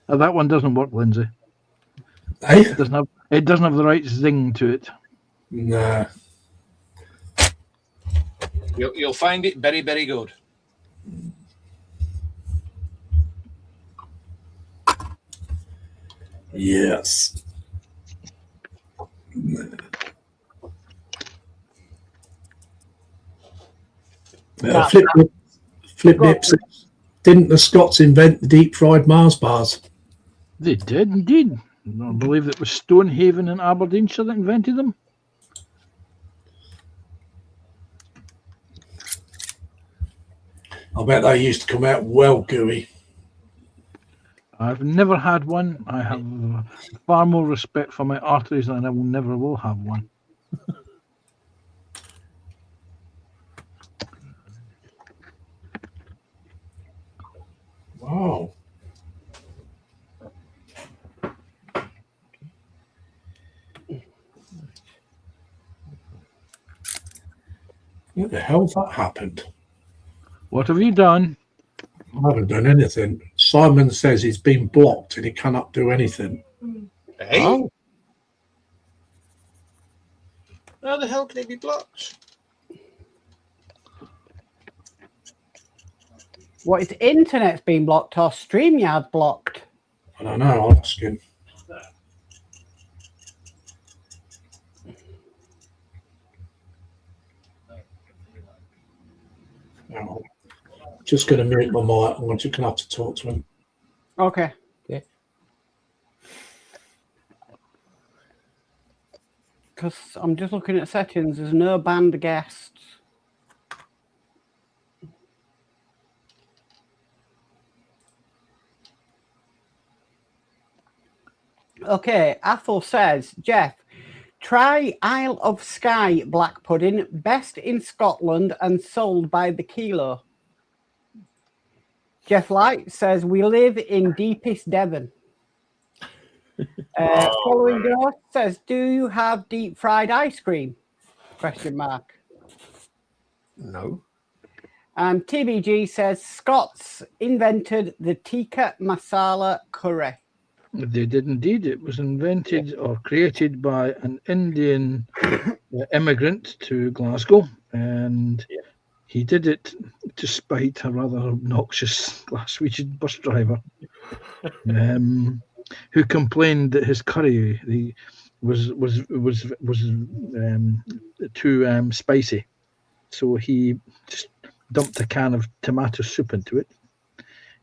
That one doesn't work, Lindsay. Hey? It doesn't have the right zing to it. Nah. You'll find it very, very good. Yes. Yeah. Flip Nips. Didn't the Scots invent the deep fried Mars bars? They did indeed. I believe it was Stonehaven in Aberdeenshire that invented them. I bet they used to come out well gooey. I've never had one. I have far more respect for my arteries than I will never will have one. Wow. What the hell's that happened? What have you done? I haven't done anything. Simon says he's been blocked and he cannot do anything. Hey, Oh, how the hell can it be blocked? What, his internet's been blocked or StreamYard blocked? I don't know. I'm asking. No. Just going to mute my mic. I'm just going to have to talk to him. Okay. Because I'm just looking at settings. There's no banned guests. Okay, Athel says, Jeff, try Isle of Skye black pudding, best in Scotland and sold by the kilo. Jeff Light says, we live in deepest Devon. Following Ghost says, do you have deep fried ice cream? Question mark. No. And TBG says, Scots invented the tikka masala curry. they did indeed. It was invented or created by an Indian immigrant to Glasgow, and he did it to spite a rather obnoxious Glaswegian bus driver, who complained that his curry was too spicy. So he just dumped a can of tomato soup into it,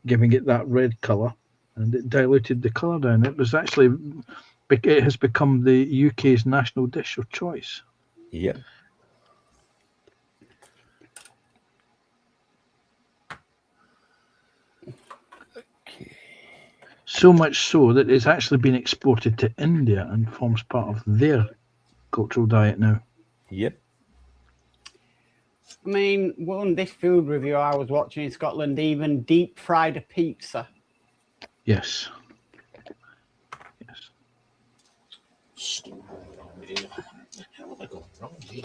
giving it that red colour, and it diluted the colour down. It has become the UK's national dish of choice. Yep. So much so that it's actually been exported to India and forms part of their cultural diet now. Yep. I mean, one this food review I was watching in Scotland even deep fried a pizza. Yes. Yes. How have I gone wrong here?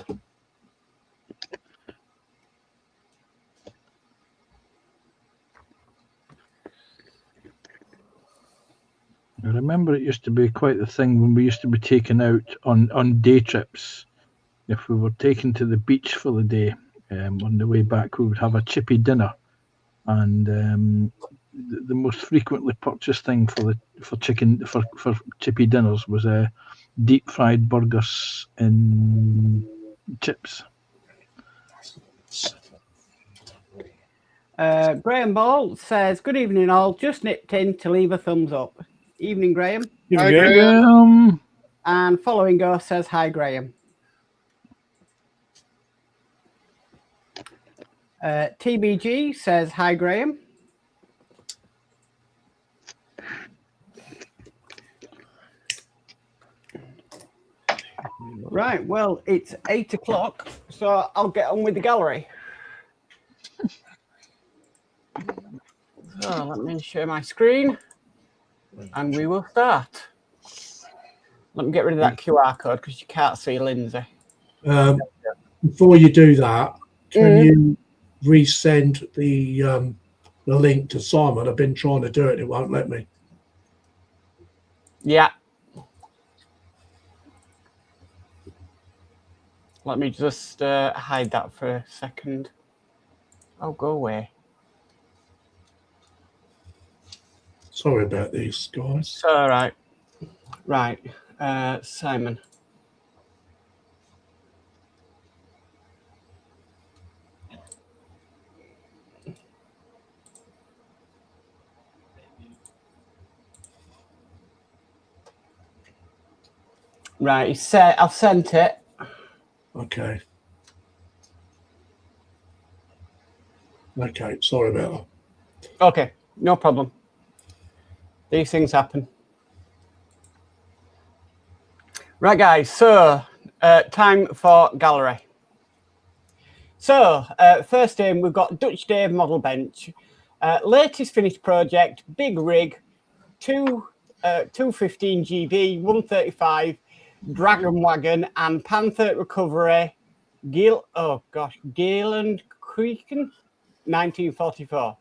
I remember it used to be quite the thing when we used to be taken out on day trips. If we were taken to the beach for the day, on the way back, we would have a chippy dinner, and the most frequently purchased thing for chippy dinners was deep fried burgers in chips. Graham Ball says, good evening all, just nipped in to leave a thumbs up. Evening, Graham. Hi, Graham. And Following Ghost says, hi, Graham. TBG says, hi, Graham. Right, well, it's 8 o'clock, so I'll get on with the gallery. So let me share my screen, and we will start. Let me get rid of that QR code because you can't see Lindsay. Before you do that, can you resend the the link to Simon. I've been trying to do it. It won't let me. Yeah. Let me just hide that for a second. Oh, go away. Sorry about these, guys. It's all right. Right. Simon. Right, he said I've sent it. Okay. Okay, sorry about that. Okay, no problem. These things happen. Right, guys, so time for gallery. So, first in, we've got Dutch Dave model bench. Latest finished project, big rig, 215 GB, 135, Dragon Wagon, and Panther Recovery, Galen Creeken, 1944.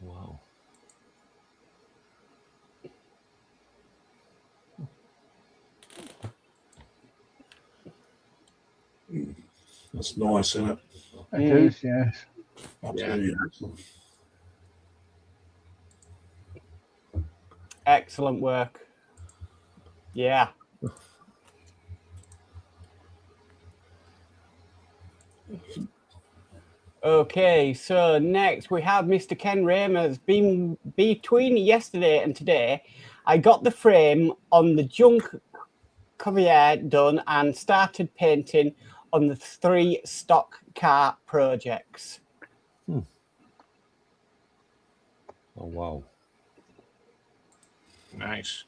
Wow. That's nice, isn't it? It is, yes. I tell you. Excellent work. Yeah. Okay, so next we have Mr. Ken Ramers. Been between yesterday and today, I got the frame on the junk Covier done and started painting on the 3 stock car projects. Oh, wow. Nice.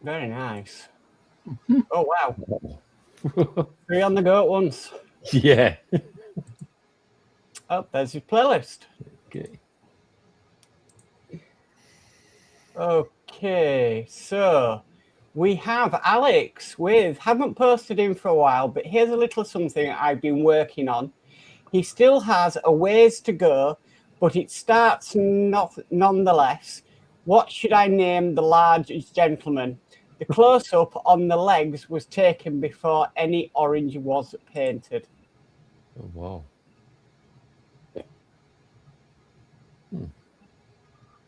Very nice. Oh, wow. 3 on the go at once. Yeah. Oh, there's your playlist. Okay. Okay, so we have Alex with, haven't posted him for a while, but here's a little something I've been working on. He still has a ways to go, but it starts nonetheless. What should I name the large gentleman? The close-up on the legs was taken before any orange was painted. Oh, wow.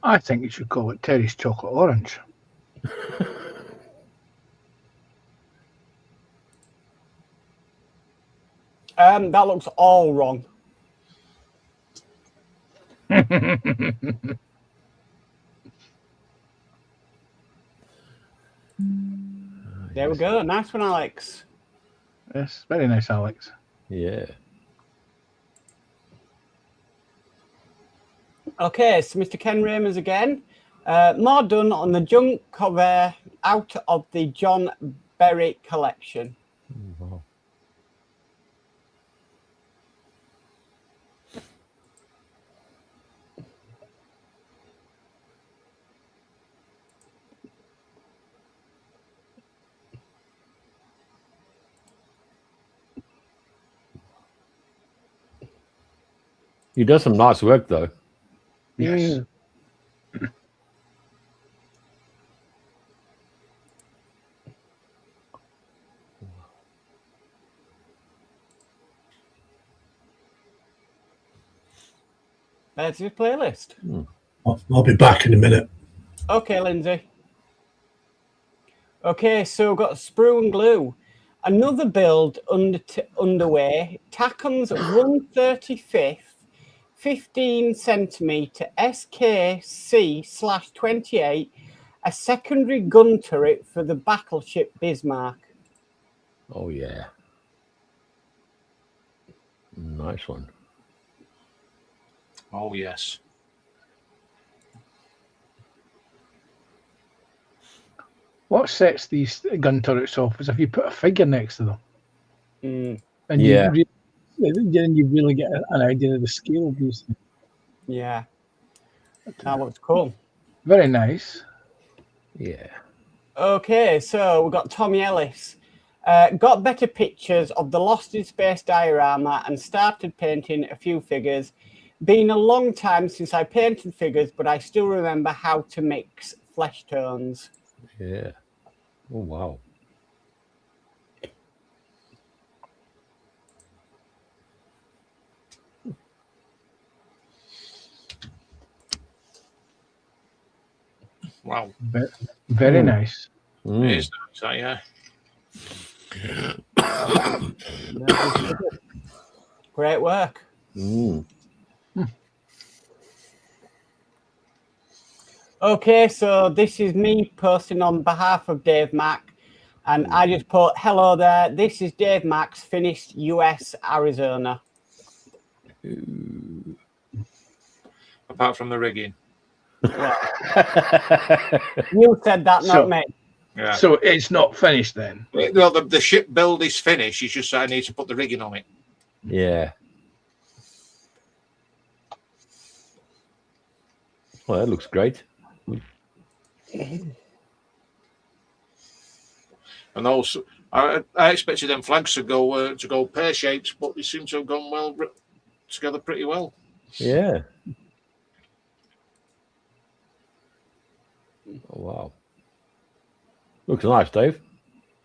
I think you should call it Terry's Chocolate Orange. That looks all wrong. There we go. Nice one, Alex. Yes, very nice, Alex. Yeah. Okay, so Mr. Ken Ramers again. More done on the junk cover out of the John Berry collection. Wow. He does some nice work, though. Yes. There's your playlist. I'll be back in a minute. Okay, Lindsay. Okay, so we've got Sprue and Glue. Another build underway. Tackham's 135th 15 centimetre SKC/28, a secondary gun turret for the battleship Bismarck. Oh yeah. Nice one. Oh yes. What sets these gun turrets off is if you put a figure next to them. Mm, And Yeah. then you really get an idea of the scale of these things. yeah, that looks cool. Very nice. Yeah. Okay, so we've got Tommy Ellis. Got better pictures of the Lost in Space diorama and started painting a few figures. Been a long time since I painted figures, but I still remember how to mix flesh tones. Yeah. Oh wow. Wow. Very nice. Mm. It is nice, yeah. Great work. Mm. Okay, so this is me posting on behalf of Dave Mack, and I just put, hello there, this is Dave Mack's finished US Arizona. Apart from the rigging. You said that, So- not me. Yeah. So it's not finished then. Well, the ship build is finished. It's just I need to put the rigging on it. Yeah. Well, that looks great. And also, I expected them flags to go pear shaped, but they seem to have gone well together pretty well. Yeah. Oh wow. Looks nice, Dave.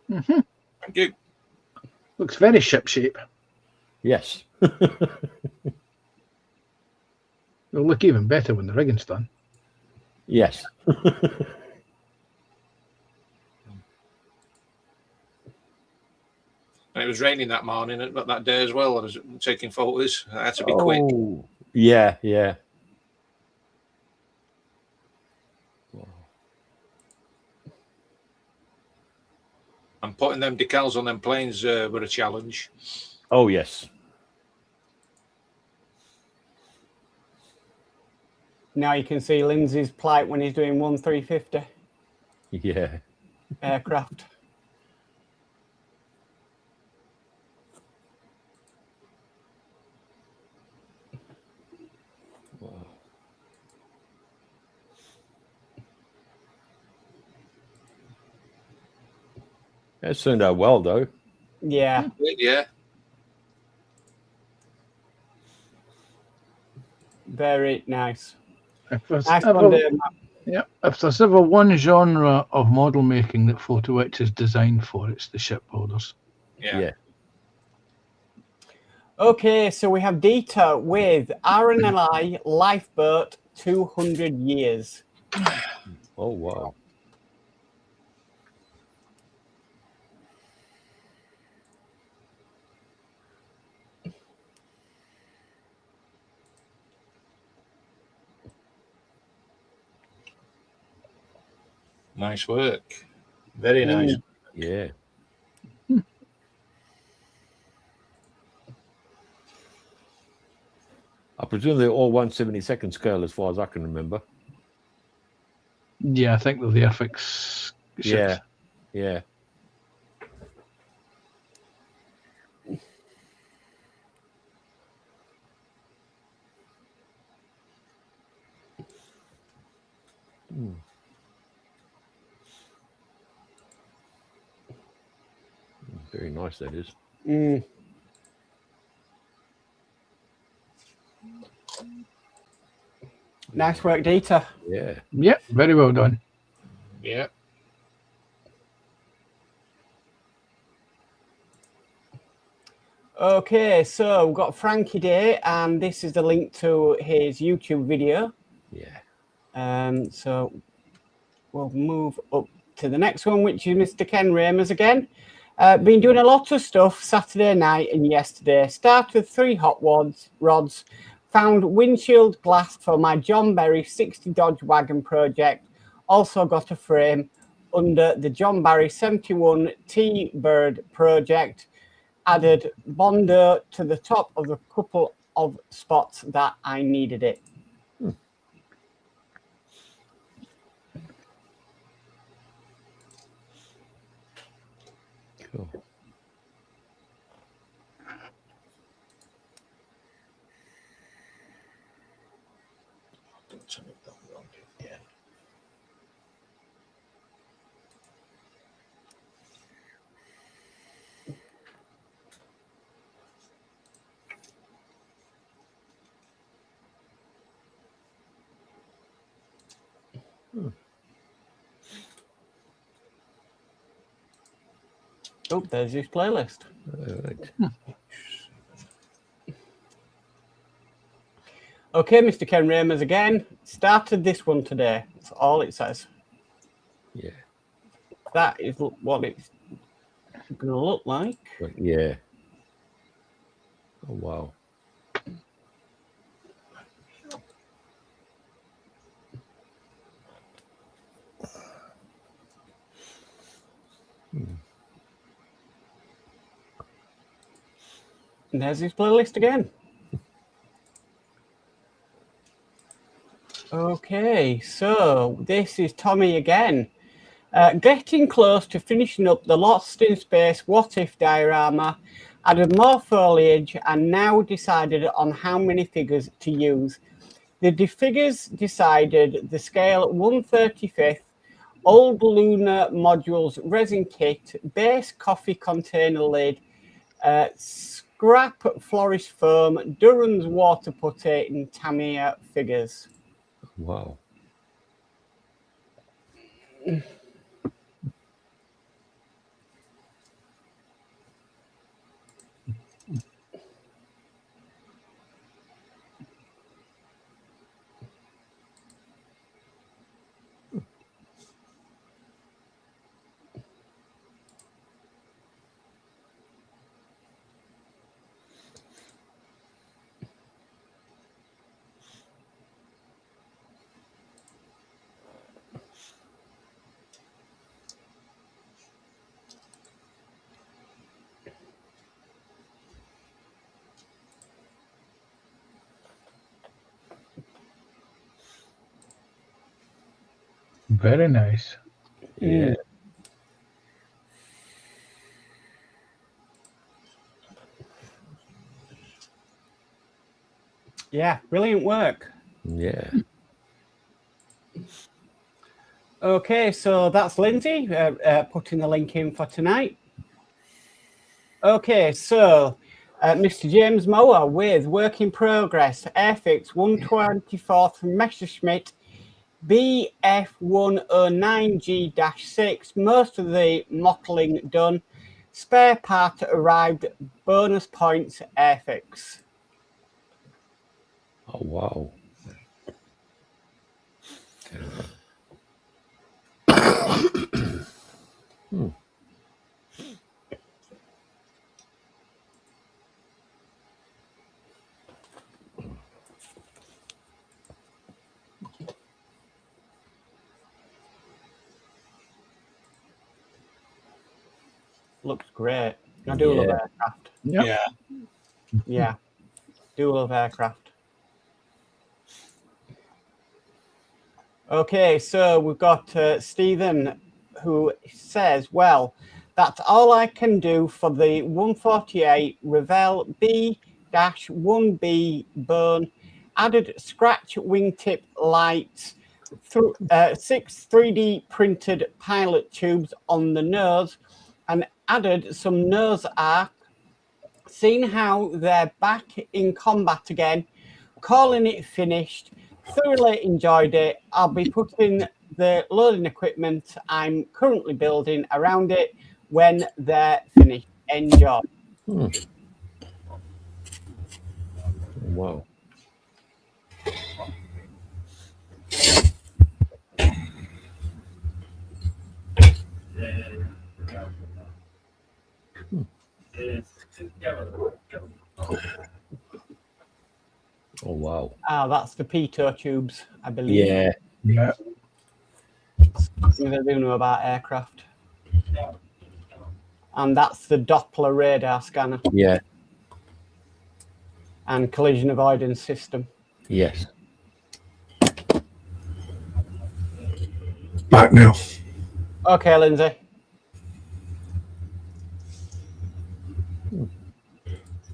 Thank you. Looks very ship shape. Yes. It'll look even better when the rigging's done. Yes. And it was raining that morning, that day as well. I was taking photos. I had to be quick. Oh. Yeah, yeah. And putting them decals on them planes were a challenge. Oh yes. Now you can see Lindsay's plight when he's doing 1-350 Yeah. aircraft. That turned out well though. Yeah. Yeah. Very nice. If there's, Nice ever, one, Dave Mack. yeah, if there's ever one genre of model making that Photo Etch is designed for, it's the shipbuilders. Yeah. Yeah. Okay, so we have Dieter with RNLI Lifeboat 200 years. Oh wow. Nice work. Very nice. Yeah. I presume they're all 1/72nd scale as far as I can remember. Yeah, I think they're the Airfix ships. Yeah. Yeah. Very nice, that is. Mm. Nice work, Dieter. Yeah. Yeah, very well done. Yeah. Okay, so we've got Frankie Day, and this is the link to his YouTube video. Yeah. So we'll move up to the next one, which is Mr. Ken Ramers again. Been doing a lot of stuff Saturday night and yesterday. Started 3 hot rods. Found windshield glass for my John Berry 60 Dodge wagon project. Also got a frame under the John Barry 71 T-Bird project. Added Bondo to the top of a couple of spots that I needed it. Cool. Yeah. Oh, there's his playlist. All right. Okay, Mr. Ken Ramers again. Started this one today. That's all it says. Yeah. That is what it's going to look like. But yeah. Oh wow. And there's his playlist again. Okay, so this is Tommy again. Getting close to finishing up the Lost in Space What If diorama, added more foliage and now decided on how many figures to use. The figures decided the scale 1/35th, old lunar modules resin kit, base coffee container lid, scrap florist foam, Durham's water putty and Tamiya figures. Wow. Very nice. Yeah. Yeah, brilliant work. Yeah. Okay, so that's Lindsay putting the link in for tonight. Okay, so Mr. James Mower with Work in Progress, Airfix 124th Messerschmitt BF109G-6. Most of the mottling done. Spare part arrived. Bonus points, Airfix. Oh wow. Looks great. I do love aircraft. Yep. Yeah. Yeah, do love aircraft. Okay, so we've got Stephen who says, well, that's all I can do for the 148 Revell B-1B Bone. Added scratch wingtip lights, 6 3D printed pilot tubes on the nose, and added some nose art. Seeing how they're back in combat again, calling it finished. Thoroughly enjoyed it. I'll be putting the loading equipment I'm currently building around it when they're finished. Enjoy. Wow. Oh wow. Ah, that's the pitot tubes, I believe. Yeah. Yeah. Something they do know about aircraft. And that's the Doppler radar scanner Yeah. and collision avoidance system. Yes. Back now. Okay, Lindsay.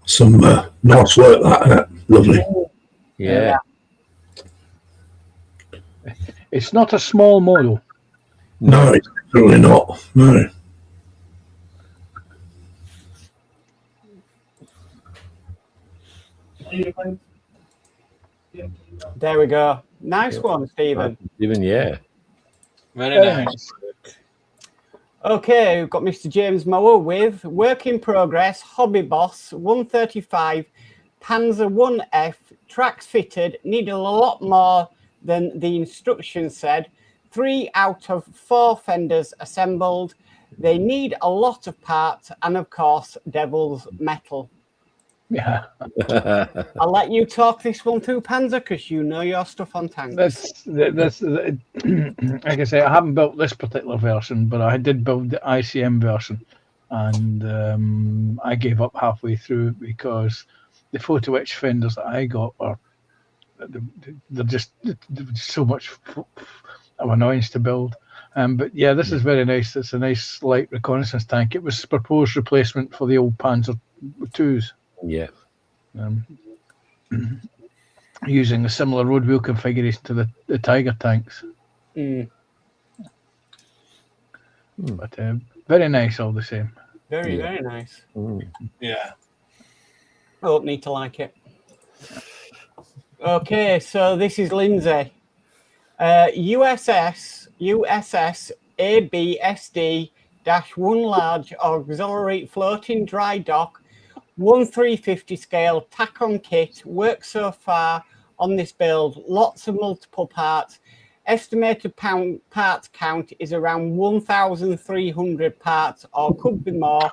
Some nice work, that, innit? Lovely. Yeah. It's not a small model. No, it's definitely not. No. There we go. Nice one, Stephen. Even yeah. Very nice. Okay, we've got Mr. James Mower with Work in Progress, Hobby Boss, 135, Panzer 1F, tracks fitted, needed a lot more than the instructions said. 3 out of 4 fenders assembled. They need a lot of parts and, of course, Devil's Metal. Yeah. I'll let you talk this one through, Panzer, because you know your stuff on tanks. That's like I say, I haven't built this particular version, but I did build the ICM version, and I gave up halfway through because the photo etch fenders that I got are they're just so much of annoyance to build. But yeah, this is very nice. It's a nice light reconnaissance tank. It was proposed replacement for the old Panzer IIs. Yeah. Using a similar road wheel configuration to the Tiger tanks. But very nice all the same. Very, very nice. Yeah. I hope need to like it. Okay, so this is Lindsay. USS ABSD-1 large auxiliary floating dry dock, 1/350 scale TACOM kit. Work so far on this build, lots of multiple parts. Estimated parts count is around 1,300 parts, or could be more.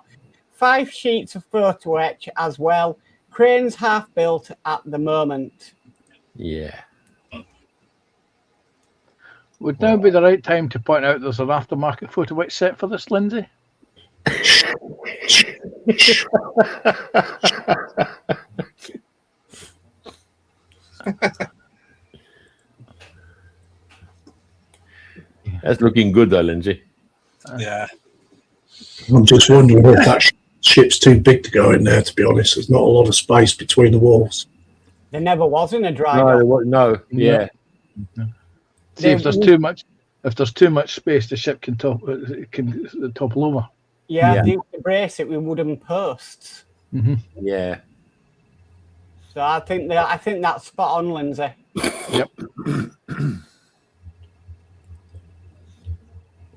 5 sheets of photo etch as well. Crane's half built at the moment. Yeah. Would now be the right time to point out there's an aftermarket photo etch set for this, Lindsay? That's looking good though, Lindsay. Yeah. I'm just wondering if that ship's too big to go in there, to be honest. There's not a lot of space between the walls. There never was in a dry No, dock. there wa- no. Yeah. See, if there's too much space, the ship can topple over. Yeah, Yeah. they used to brace it with wooden posts. Yeah. So I think that's spot on, Lindsay. Yep.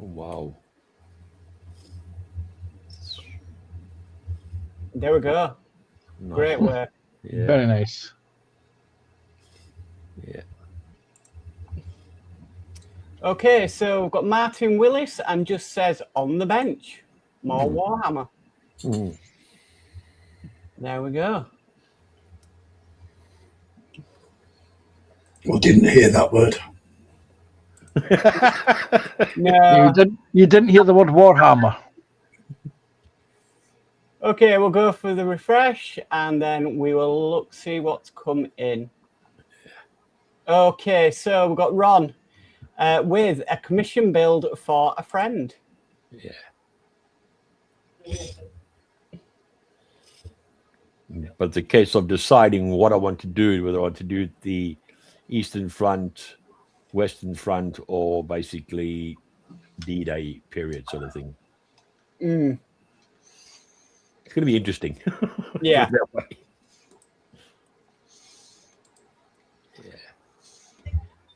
Oh, wow. There we go. Nice. Great work. Yeah. Very nice. Yeah. Okay, so we've got Martin Willis and just says on the bench. More Warhammer. Mm. There we go. I didn't hear that word. No. You didn't hear the word Warhammer. Okay, we'll go for the refresh and then we will see what's come in. Okay, so we've got Ron with a commission build for a friend. Yeah. But the case of deciding what I want to do, whether I want to do the Eastern Front, Western Front, or basically D-Day period sort of thing. Mm. It's going to be interesting. Yeah. Put it that way.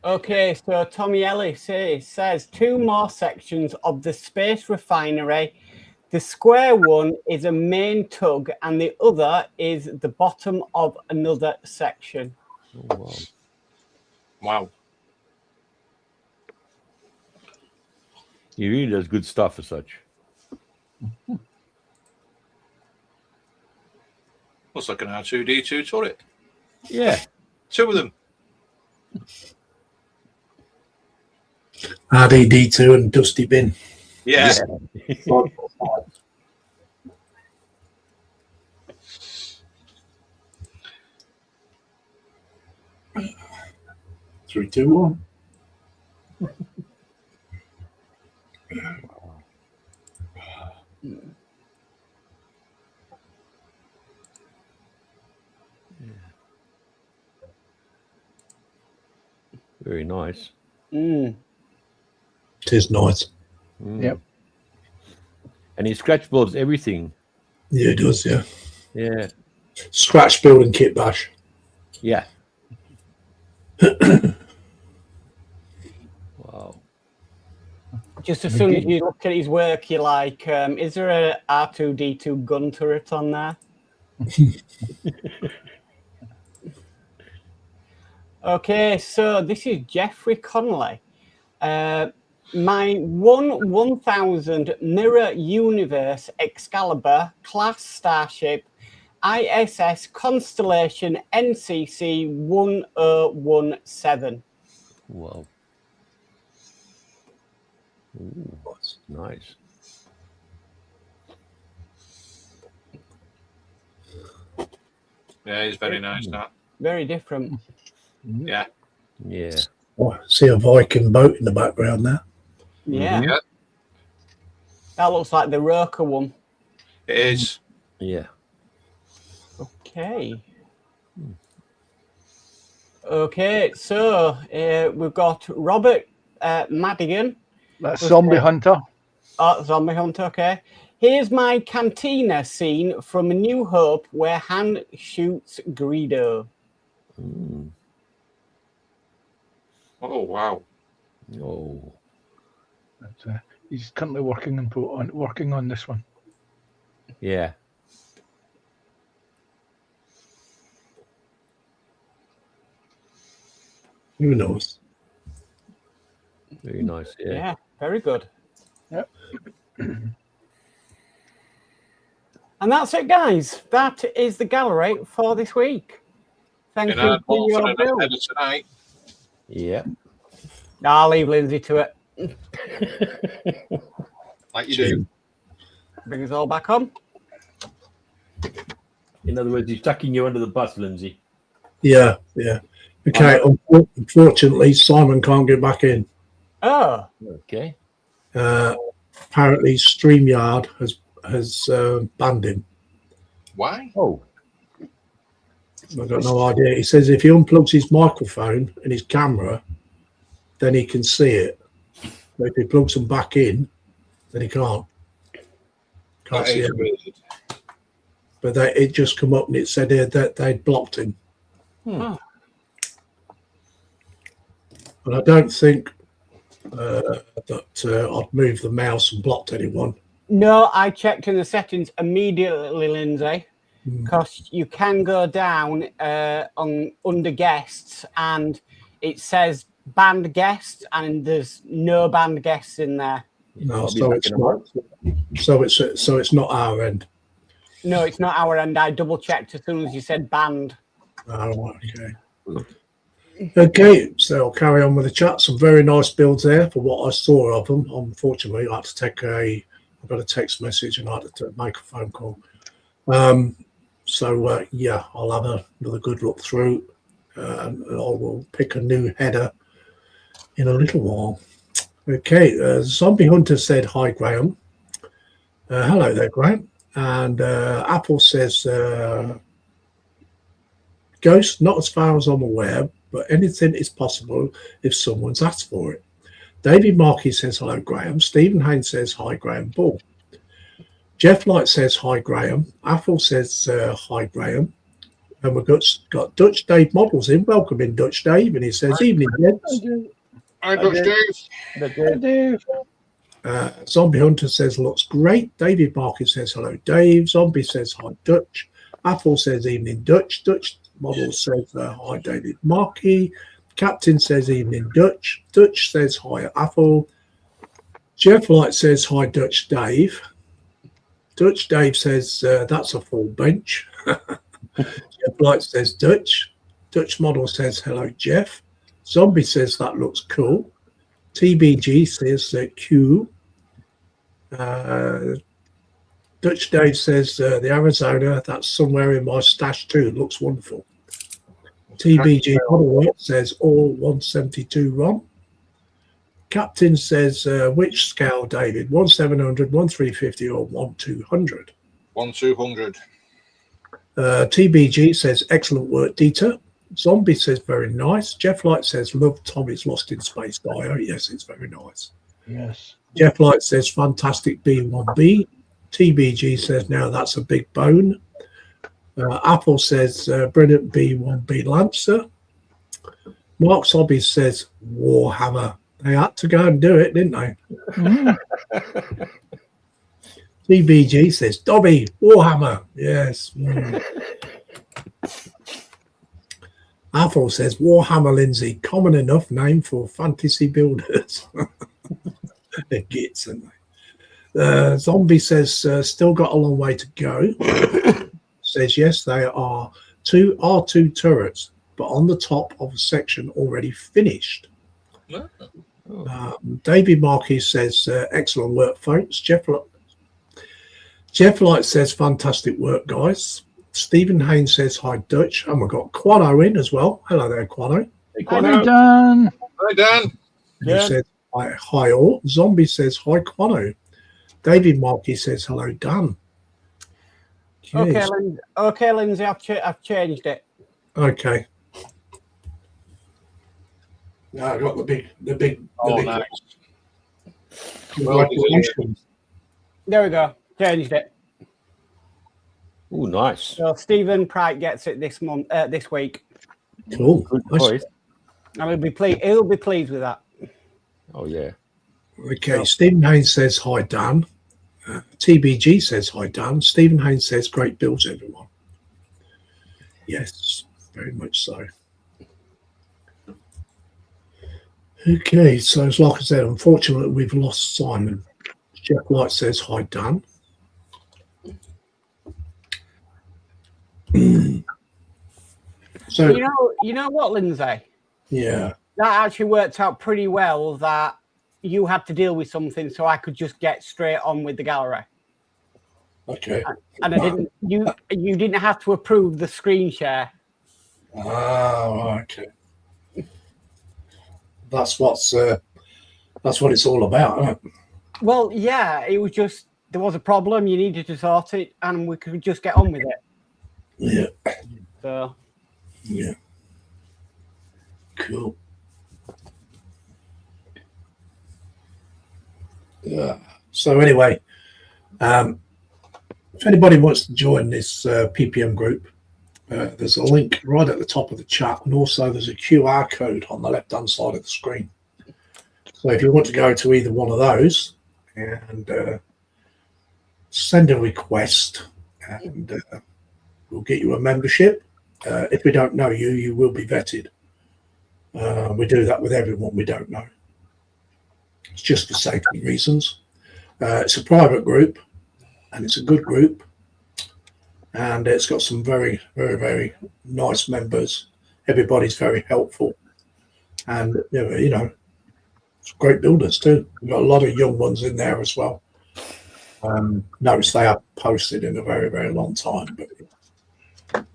Okay, so Tommy Ellis says 2 more sections of the space refinery. The square one is a main tug and the other is the bottom of another section. Oh, wow. Wow. He really does good stuff as such. Looks like an R2D2 turret. Yeah. 2 of them. RDD2 and Dusty Bin. Yeah. Yeah. 3, 2, 1. Very nice. Mm. It is nice. Mm. Yep. And he scratch builds everything. Yeah, it does, yeah. Yeah. Scratch build and kit bash. Yeah. Wow. Just as soon as you look at his work, you're like, is there a R2D2 gun turret on there? Okay, so this is Jeffrey Connolly. My 1000 Mirror Universe Excalibur class starship ISS Constellation NCC 1017. Wow. Ooh, nice. Yeah, he's very nice, that. Very different. Yeah. Yeah. Oh, see a Viking boat in the background there. Yeah. Yeah. That looks like the Roker one. It is. Yeah. Okay. Okay, so we've got Robert Madigan. That's Zombie Hunter. Oh, Zombie Hunter, okay. Here's my cantina scene from A New Hope where Han shoots Greedo. Mm. Oh, wow. Oh. But, he's currently working on this one. Yeah. Who knows? Very nice. Yeah. Yeah, very good. Yep. And that's it, guys. That is the gallery for this week. Thank And you I'm for all for your an bill. edit tonight. Yeah. I'll leave Lindsay to it. Like you do. Bring us all back on. In other words, he's tucking you under the bus, Lindsay. Yeah, yeah. Okay, unfortunately, Simon can't get back in. Oh, Okay. Apparently, StreamYard has banned him. Why? Oh. I've got no idea. He says if he unplugs his microphone and his camera, then he can see it. But if he plugs them back in, then he can't. Can't That see is it. weird. But it just come up and it said that they'd blocked him. Hmm. But I don't think that I'd moved the mouse and blocked anyone. no, I checked in the settings immediately, Lindsay, Mm. because you can go down on under guests and it says banned guests and there's no banned guests in there. No, I'll be so back it's in a not. So it's not our end. No, it's not our end. I double checked as soon as you said banned. Oh, okay. Okay, so I'll carry on with the chat. Some very nice builds there for what I saw of them. Unfortunately, I had to I got a text message and I had to make a phone call. Yeah, I'll have another good look through. And I will pick a new header in a little while. Okay, Zombie Hunter said, hi, Graham. Hello there, Graham. And Apple says, Ghost, not as far as I'm aware, but anything is possible if someone's asked for it. David Markey says, hello, Graham. Stephen Haynes says, hi, Graham Bull. Jeff Light says, hi, Graham. Apple says, hi, Graham. And we've got Dutch Dave Models in. Welcome in, Dutch Dave. And he says, evening, gents. Hi, Dutch Dave. Dave. Zombie Hunter says, looks great. David Markey says, hello, Dave. Zombie says, hi, Dutch. Apple says, evening, Dutch. Dutch Models says, hi, David Markey. Captain says, evening, Dutch. Dutch says, hi, Apple. Jeff Light says, hi, Dutch Dave. Dutch Dave says, that's a full bench. Jeff Light says Dutch. Dutch Model says hello, Jeff. Zombie says that looks cool. TBG says Q. Dutch Dave says the Arizona, that's somewhere in my stash too. Looks wonderful. TBG Model says all 172 Ron. Captain says which scale, David? 1700, 1350 or 1200? 1200. TBG says excellent work, Dieter. Zombie says very nice. Jeff Light says love Tommy's Lost in Space Bio. Yes, it's very nice. Yes. Jeff Light says fantastic B1B. TBG says now that's a big bone. Apple says brilliant B1B Lancer. Mark's Hobby says Warhammer. They had to go and do it, didn't they? TBG says Dobby Warhammer. Yes. Apple says Warhammer Lindsay, common enough name for fantasy builders. They're gits, aren't they? Zombie says still got a long way to go. Says yes, they are two R2 turrets, but on the top of a section already finished. David Markey says excellent work, folks. Jeff Light says fantastic work, guys. Stephen Haynes says hi, Dutch. And we've got Quano in as well. Hello there, Quano. Hey, Hi, Quano. Dan. Hi, Dan. He says hi all. Zombie says hi, Quano. David Markey says hello, Dan. Okay, Lindsay, I've changed it. Okay. Now I got the big. Oh, big nice. Congratulations. There we go. Changed it. Oh, nice. So Stephen Pratt gets it this month, this week, Cool. Good Nice. choice. and he'll be pleased with that. Oh, yeah. Okay. Stephen Haynes says hi, Dan. TBG says hi, Dan. Stephen Haynes says great builds, everyone. Yes, very much so. Okay, so as like I said, unfortunately we've lost Simon. Jeff Light says hi, Dan. So You know what, Lindsay? yeah, That actually worked out pretty well. That you had to deal with something, so I could just get straight on with the gallery, okay. and I didn't. You didn't have to approve the screen share. Oh, okay. That's what it's all about, isn't it? Well, yeah, it was just there was a problem. You needed to sort it, and we could just get on with it. Yeah, So yeah. Cool. Yeah. So anyway, if anybody wants to join this PPM group, there's a link right at the top of the chat, and also there's a QR code on the left-hand side of the screen. So if you want to go to either one of those and send a request, and we'll get you a membership. If we don't know you, you will be vetted. We do that with everyone we don't know. It's just for safety reasons. It's a private group, and it's a good group, and it's got some very, very, very nice members. Everybody's very helpful, and you know, it's great builders too. We've got a lot of young ones in there as well. Notice they haven't posted in a very, very long time, but I'm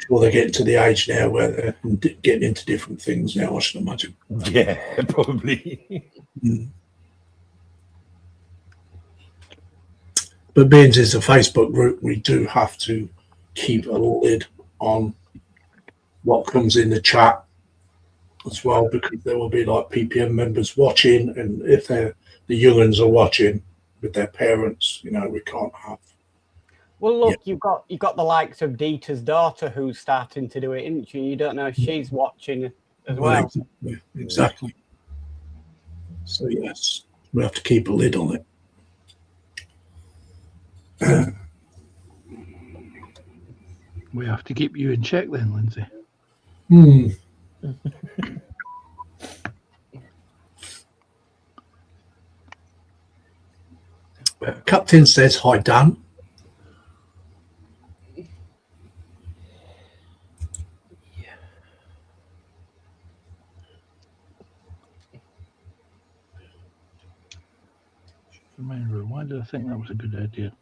sure they're getting to the age now where they're getting into different things now, I should imagine. Yeah, probably. But being it's a Facebook group, we do have to keep a lid on what comes in the chat as well, because there will be like PPM members watching, and if the young ones are watching with their parents, you know, we can't have. well, look, you've got the likes of Dieter's daughter who's starting to do it, isn't she? You don't know if she's watching as well. Exactly. So yes, we have to keep a lid on it. We have to keep you in check then, Lindsay. Captain says hi, Dan. the main room. Why did I think that was a good idea?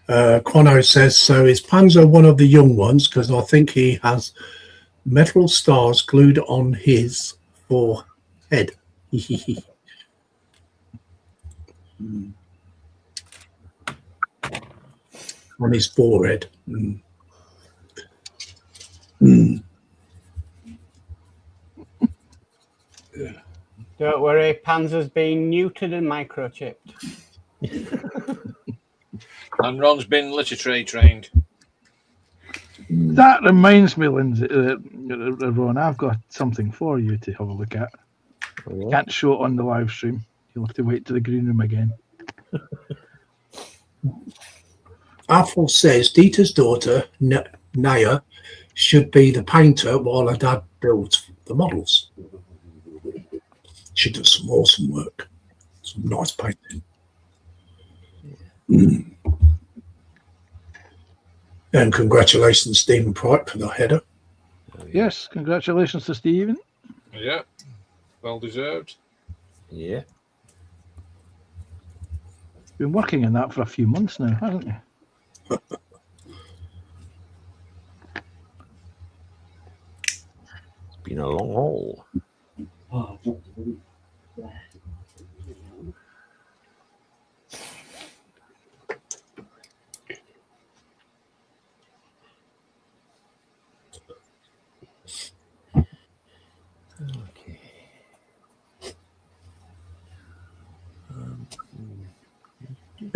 Quano says, so is Panzer one of the young ones? Because I think he has metal stars glued on his forehead. On his forehead. Don't worry, Panzer's been neutered and microchipped. And Ron's been literary trained. That reminds me, Lindsay, Ron, I've got something for you to have a look at. Yeah. Can't show it on the live stream. You'll have to wait to the green room again. Athel says Dieter's daughter, Naya, should be the painter while her dad builds the models. She does some awesome work. Some nice painting. And congratulations, Stephen Pright, for the header. Yes, congratulations to Stephen. Yeah, well deserved. Yeah. Been working on that for a few months now, hasn't he? It's been a long haul.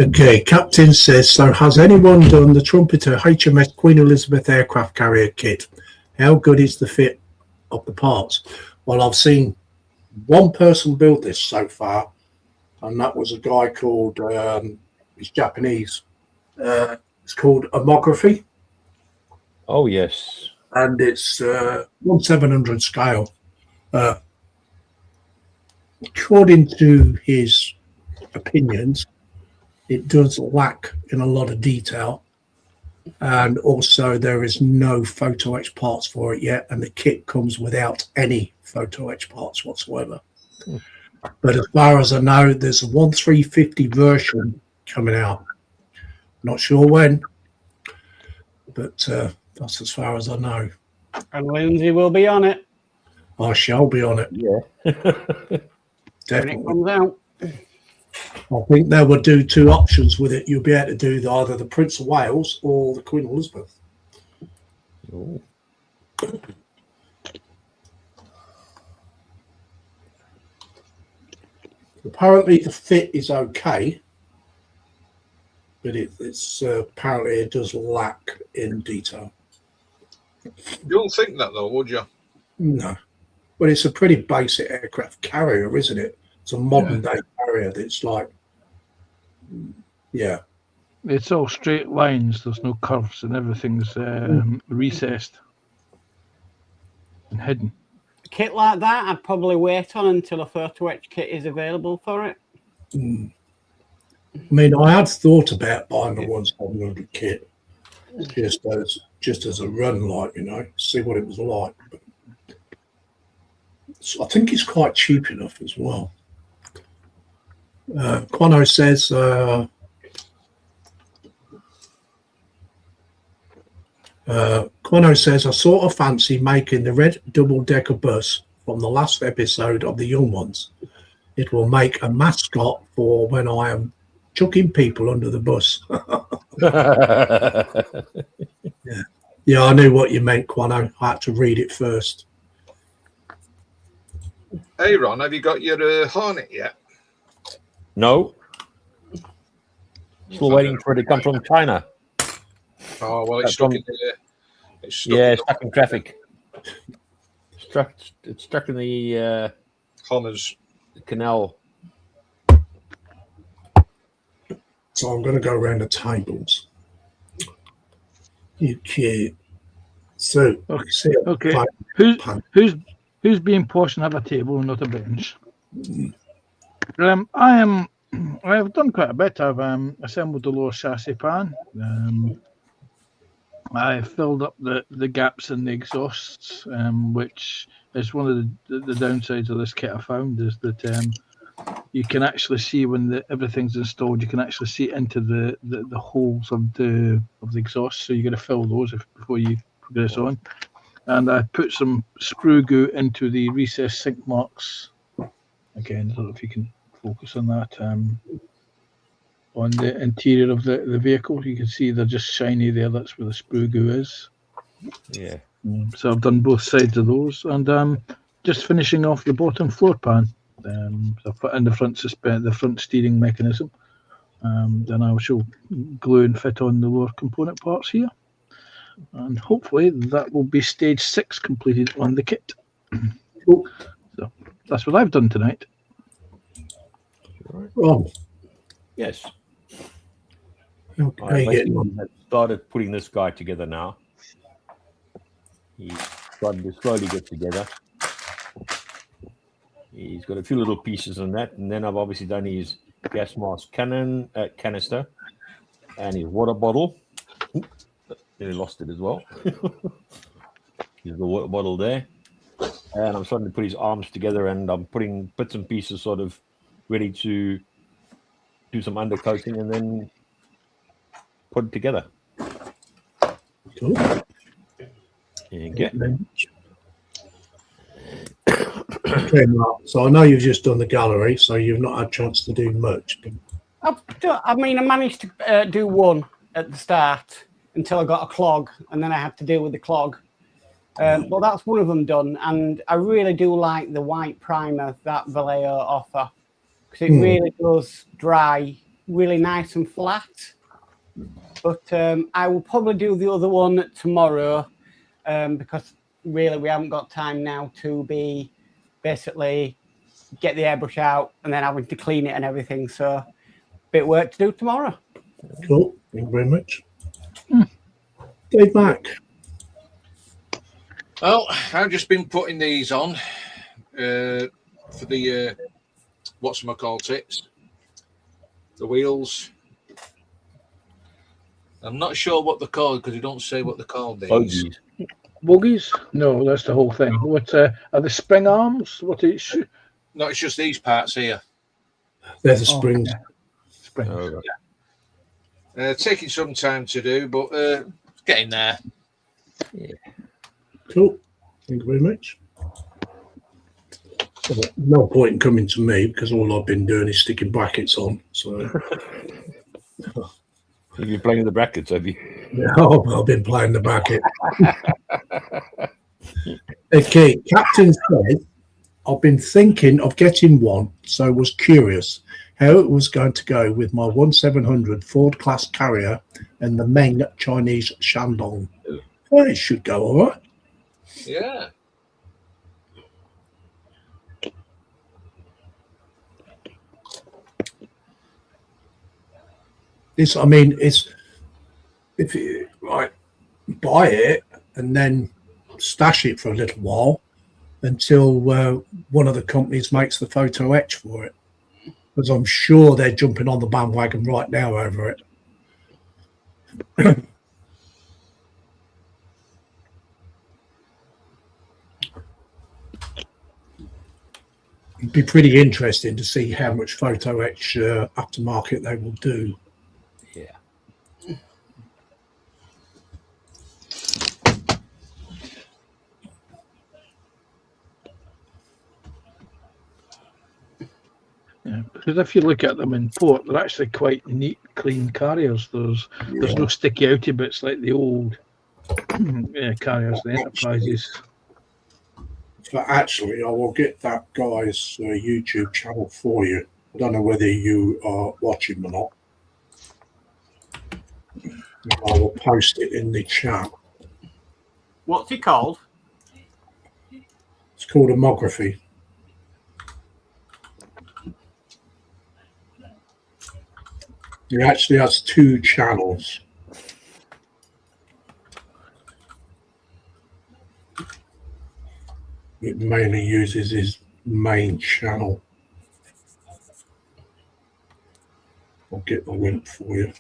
Okay, Captain says, so has anyone done the Trumpeter HMS Queen Elizabeth aircraft carrier kit? How good is the fit of the parts? Well, I've seen one person build this so far, and that was a guy called, he's Japanese, it's called Omography, Oh, yes. and it's 1/700 scale. According to his opinions, it does lack in a lot of detail, and also there is no photo etch parts for it yet, and the kit comes without any photo etch parts whatsoever. But as far as I know, there's a 1350 version coming out. Not sure when, but that's as far as I know. And Lindsay will be on it I shall be on it. Yeah. when it Definitely. comes out. I think they will do two options with it. You'll be able to do either the Prince of Wales or the Queen Elizabeth. Oh. Apparently the fit is okay, but it's apparently it does lack in detail. You don't think that though, would you? No, but it's a pretty basic aircraft carrier, isn't it? It's a modern day carrier that's like, yeah. It's all straight lines. There's no curves, and everything's recessed and hidden. A kit like that, I'd probably wait on until a photo etch kit is available for it. I mean, I had thought about buying the 1700 kit just as a run, like, you know, see what it was like. But I think it's quite cheap enough as well. Quano says, I sort of fancy making the red double-decker bus from the last episode of the Young Ones. It will make a mascot for when I am chucking people under the bus. Yeah, I knew what you meant, Quano. I had to read it first. Hey Ron, have you got your Hornet yet? No. Still waiting for it to come from China. Oh well, it's That's stuck from- in the. It's stuck Yeah, in it's stuck in traffic. It's stuck in the Connors. canal. So I'm going to go around the tables. Okay. So, Okay. see, Okay. pan- Who's being posh and have a table and not a bench? I am I've done quite a bit. I've assembled the lower chassis pan. I filled up the gaps in the exhausts, which is one of the downsides of this kit I found, is that you can actually see when everything's installed, you can actually see into the holes of the exhaust. So you're going to fill those before you progress on. And I put some sprue goo into the recessed sink marks. Again, I don't know if you can focus on that. On the interior of the vehicle, you can see they're just shiny there. That's where the sprue goo is. Yeah. So I've done both sides of those, and just finishing off the bottom floor pan. So I've put in the front steering mechanism. Then I shall glue and fit on the lower component parts here, and hopefully that will be stage 6 completed on the kit. Cool. So that's what I've done tonight. Ron, Yes. how I are you getting basically on? have started putting this guy together now. He's starting to slowly get together. He's got a few little pieces on that, and then I've obviously done his gas mask canister and his water bottle. Oop, nearly lost it as well. Here's the water bottle there, and I'm starting to put his arms together, and I'm putting bits and pieces sort of ready to do some undercoating and then put it together. Cool. Yeah. Okay, Mark. So I know you've just done the gallery, so you've not had a chance to do much. I managed to do one at the start until I got a clog, and then I had to deal with the clog. But that's one of them done, and I really do like the white primer that Vallejo offer, because it really does dry really nice and flat. But I will probably do the other one tomorrow, because really we haven't got time now to be basically get the airbrush out and then having to clean it and everything. So bit of work to do tomorrow. Cool. Thank you very much. Dave Mack. Well, I've just been putting these on for the whatchamacallits, the wheels. I'm not sure what they're called because you don't say what they're called. These. Bogies. Bogies? No, that's the whole thing. What are the spring arms? What is No, it's just these parts here. There's the springs. springs? Oh, right. Taking some time to do, but getting there. Cool. Thank you very much. Well, no point in coming to me because all I've been doing is sticking brackets on. So You've been playing with the brackets, have you? I've been playing the bracket. Okay, Captain said, I've been thinking of getting one, so was curious how it was going to go with my 1700 Ford class carrier and the Meng Chinese Shandong. Well, it should go all right. Yeah. It's if you buy it and then stash it for a little while until one of the companies makes the photo etch for it, because I'm sure they're jumping on the bandwagon right now over it. It'd be pretty interesting to see how much photo etch aftermarket they will do. Yeah. Yeah, because if you look at them in port, they're actually quite neat, clean carriers. There's no sticky outy bits like the old carriers, the Enterprises. But actually, I will get that guy's YouTube channel for you. I don't know whether you are watching or not. I will post it in the chat. What's it called? It's called Homography. He actually has 2 channels. It mainly uses his main channel. I'll get the link for you.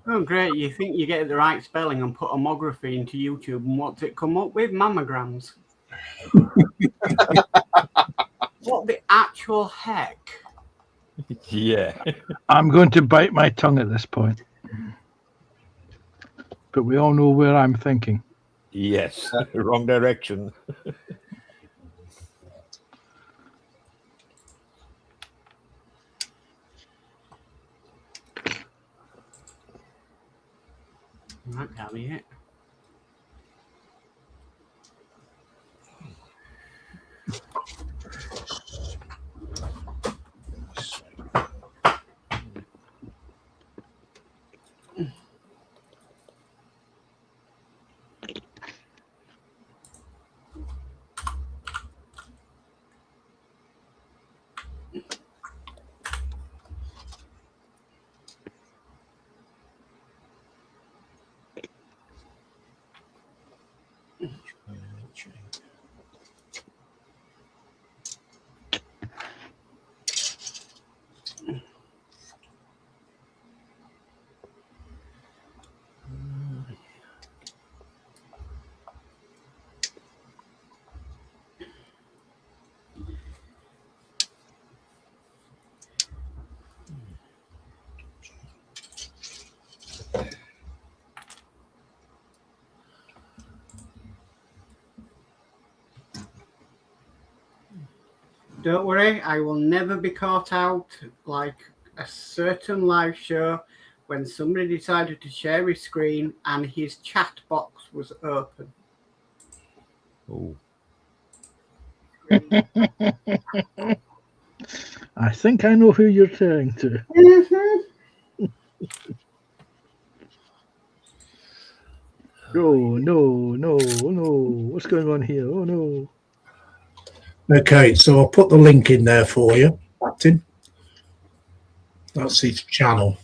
Oh, great. You think you get the right spelling and put homography into YouTube, and what's it come up with? Mammograms. What the actual heck? Yeah. I'm going to bite my tongue at this point. But we all know where I'm thinking. Yes. Wrong direction. That can't be it. Don't worry, I will never be caught out like a certain live show when somebody decided to share his screen and his chat box was open. Oh. I think I know who you're referring to. No. What's going on here? Oh, no. Okay, so I'll put the link in there for you, Captain. That's his channel.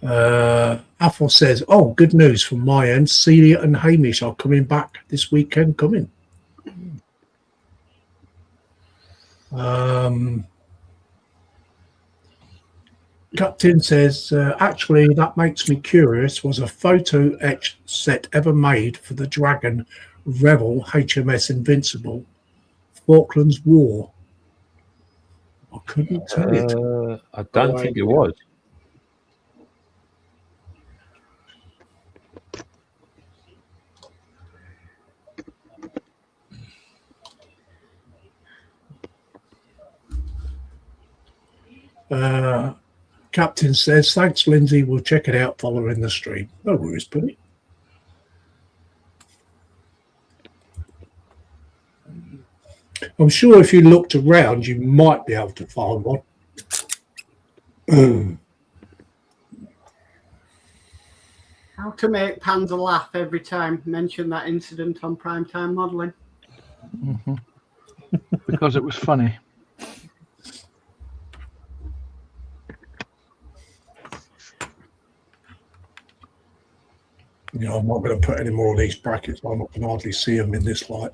Athel says, oh, good news from my end. Celia and Hamish are coming back this weekend coming. Captain says, actually, that makes me curious. Was a photo etch set ever made for the Dragon Rebel HMS Invincible Falklands War? I couldn't tell you. I don't think it was. Captain says, thanks, Lindsay. We'll check it out following the stream. No worries, buddy. I'm sure if you looked around, you might be able to find one. How to make Panzer laugh every time mention that incident on Primetime Modelling. Mm-hmm. Because it was funny. You know, I'm not going to put any more of these brackets. I can hardly see them in this light.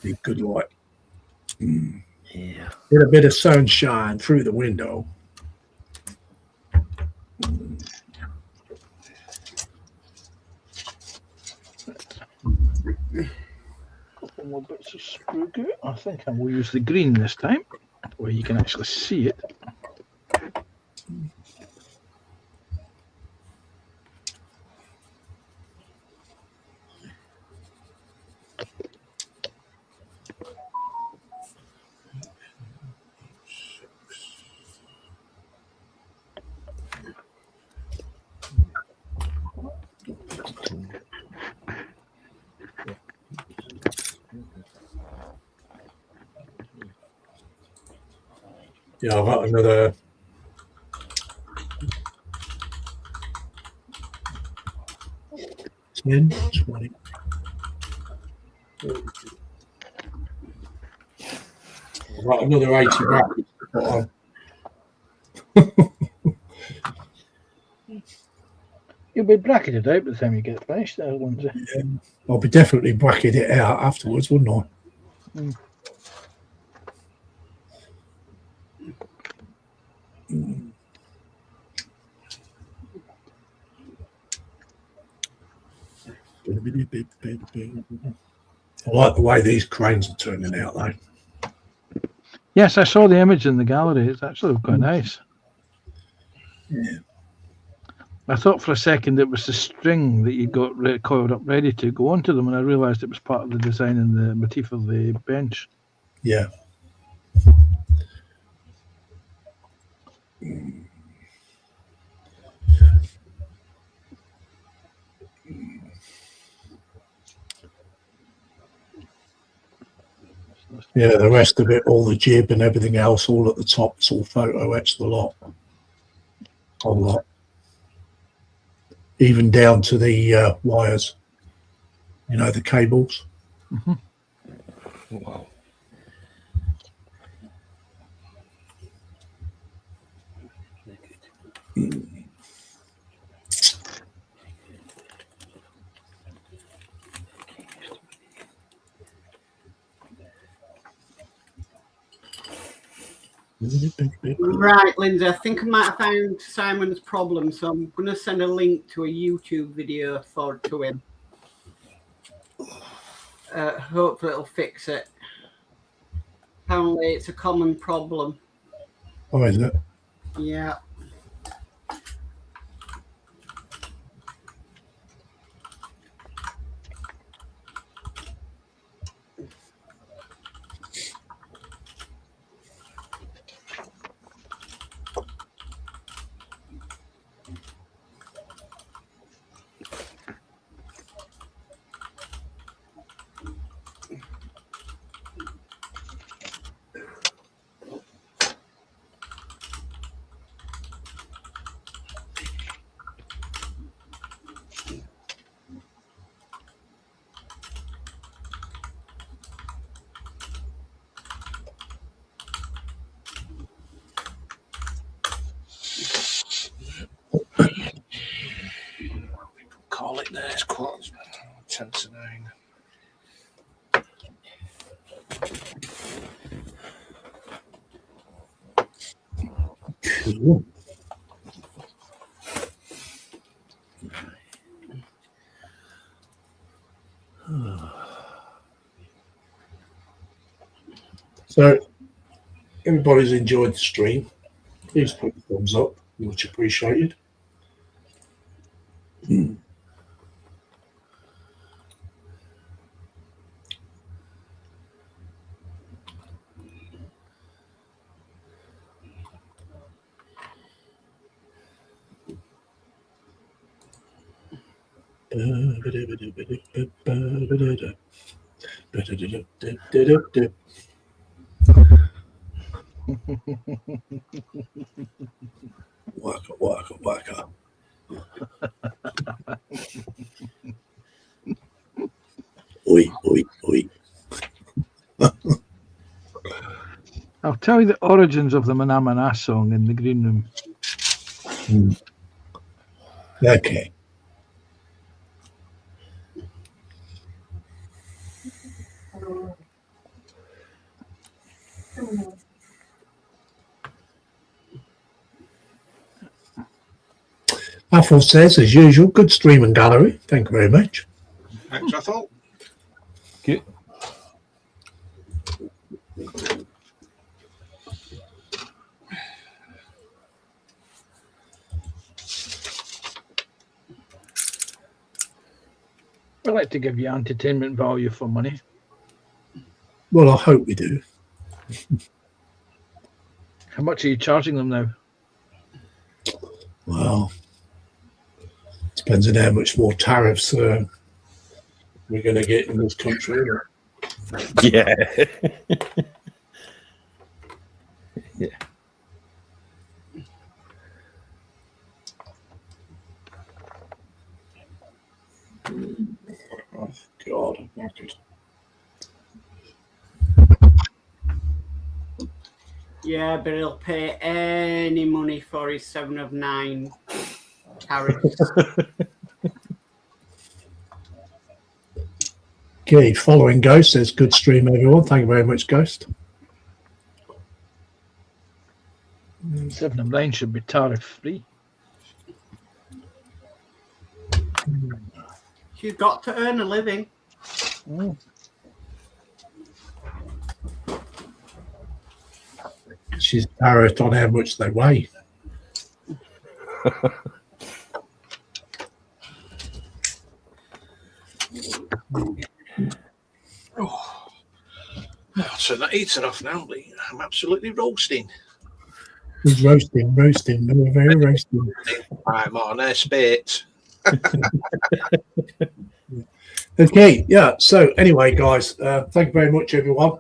Be good light. Yeah. Get a bit of sunshine through the window. Couple more bits of sprue goo. I think I will use the green this time, where you can actually see it. Yeah, I've got another. $10, $20. I've got another 80 brackets to put on. You'll be bracketed out by the time you get finished there, Lindsay. I'll be definitely bracketing it out afterwards, wouldn't I? Mm. I like the way these cranes are turning out, though. Yes, I saw the image in the gallery. It's actually quite nice. Yeah. I thought for a second it was the string that you got coiled up ready to go onto them, and I realised it was part of the design and the motif of the bench. Yeah. Yeah, the rest of it, all the jib and everything else, all at the top, it's all photo etched a lot. A lot. Even down to the wires, you know, the cables. Wow. Right, Lindsay, I think I might have found Simon's problem, so I'm going to send a link to a YouTube video to him. Hopefully it'll fix it. Apparently it's a common problem. Oh, is it? Yeah. Call it there. It's quarter 10 to 9. Cool. So, everybody's enjoyed the stream. Please put a thumbs up. Much appreciated. Waka, waka, waka. Oi, oi, oi. I'll tell you the origins of the Manamana song in the green room. Okay. Athol says, as usual, good stream and gallery. Thank you very much. Thanks, Ethel. Good. I like to give you entertainment value for money. Well, I hope we do. How much are you charging them now? Well, depends on how much more tariffs we're going to get in this country. Yeah. Yeah. Oh, God. Yeah, but he'll pay any money for his 7 of 9 tariffs. Okay, following Ghost says, good stream, everyone. Thank you very much, Ghost. 7 of 9 should be tariff free. She's got to earn a living. She's parrot on how much they weigh. I'll turn that heater off now. I'm absolutely roasting. He's roasting, very, very roasting. I'm on a spit. Okay, yeah. So anyway, guys, thank you very much, everyone.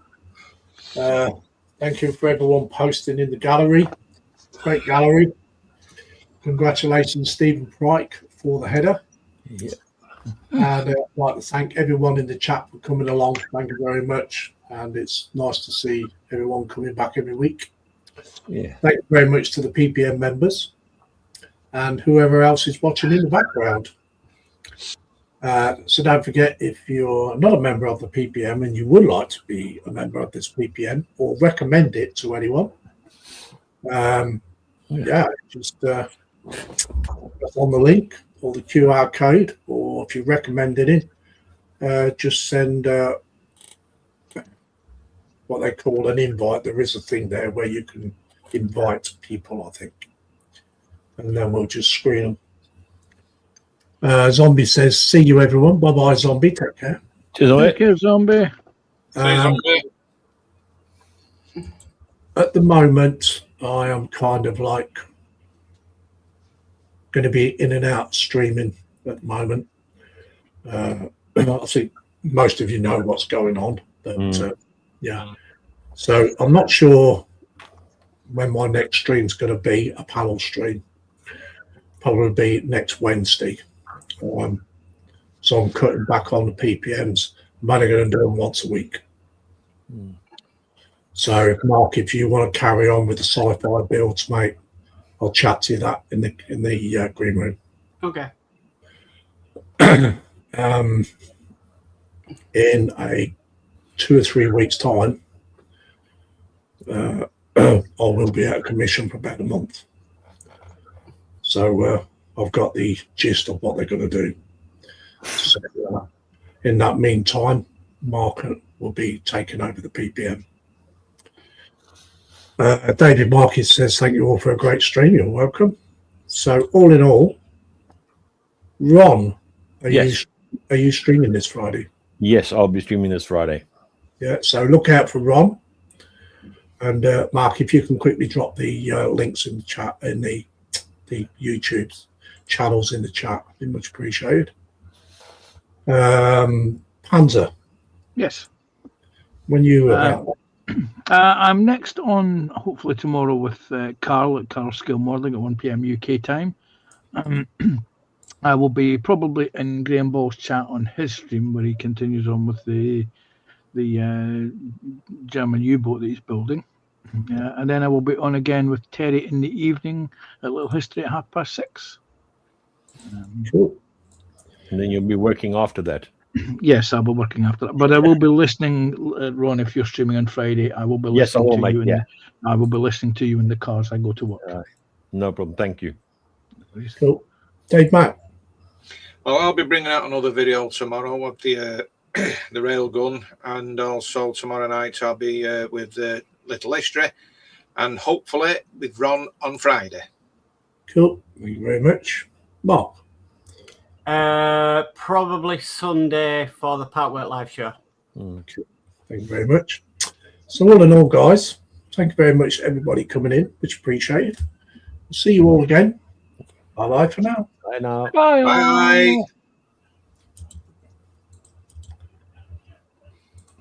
Thank you for everyone posting in the gallery. Great gallery. Congratulations, Stephen Pryke, for the header. Yeah. And I'd like to thank everyone in the chat for coming along. Thank you very much. And it's nice to see everyone coming back every week. Yeah. Thank you very much to the PPM members and whoever else is watching in the background. So don't forget, if you're not a member of the PPM and you would like to be a member of this PPM or recommend it to anyone, just on the link or the QR code, or if you recommended it, just send what they call an invite. There is a thing there where you can invite people, I think, and then we'll just screen them. Zombie says, see you, everyone. Bye-bye, Zombie. Take care. Take care, Zombie. At the moment, I am kind of like going to be in and out streaming at the moment. I think most of you know what's going on, but yeah. So I'm not sure when my next stream's going to be, a panel stream. Probably be next Wednesday. So I'm cutting back on the PPMs. I'm only going to do them once a week. So, Mark, if you want to carry on with the sci-fi builds, mate, I'll chat to you that in the green room. Okay. In a 2 or 3 weeks' time, I will be out of commission for about a month. So I've got the gist of what they're going to do. So, in that meantime, Mark will be taking over the PPM. David Marcus says, thank you all for a great stream. You're welcome. So all in all, Ron, are you streaming this Friday? Yes, I'll be streaming this Friday. Yeah, so look out for Ron. And Mark, if you can quickly drop the links in the chat, in the YouTube channels in the chat, I'd be much appreciated. Panzer. Yes. When you I'm next on, hopefully tomorrow, with Carl at Carl Skill Modelling at 1 p.m. UK time. I will be probably in Graham Ball's chat on his stream, where he continues on with the German U-boat that he's building. And then I will be on again with Terry in the evening at Little History at 6:30. cool. And then you'll be working after that. Yes, I'll be working after that. But I will be listening, Ron, if you're streaming on Friday, I will be listening to you. I will be listening to you in the car as I go to work. No problem. Thank you. Cool. Dave Matt. Well, I'll be bringing out another video tomorrow of the railgun, and also tomorrow night I'll be with Little History, and hopefully with Ron on Friday. Cool. Thank you very much. Mark. Probably Sunday for the Parkwork live show. Cool. Thank you very much. So all in all, guys, thank you very much, everybody coming in, much appreciated. We'll see you all again. Bye-bye for now. Bye now. Bye. Bye.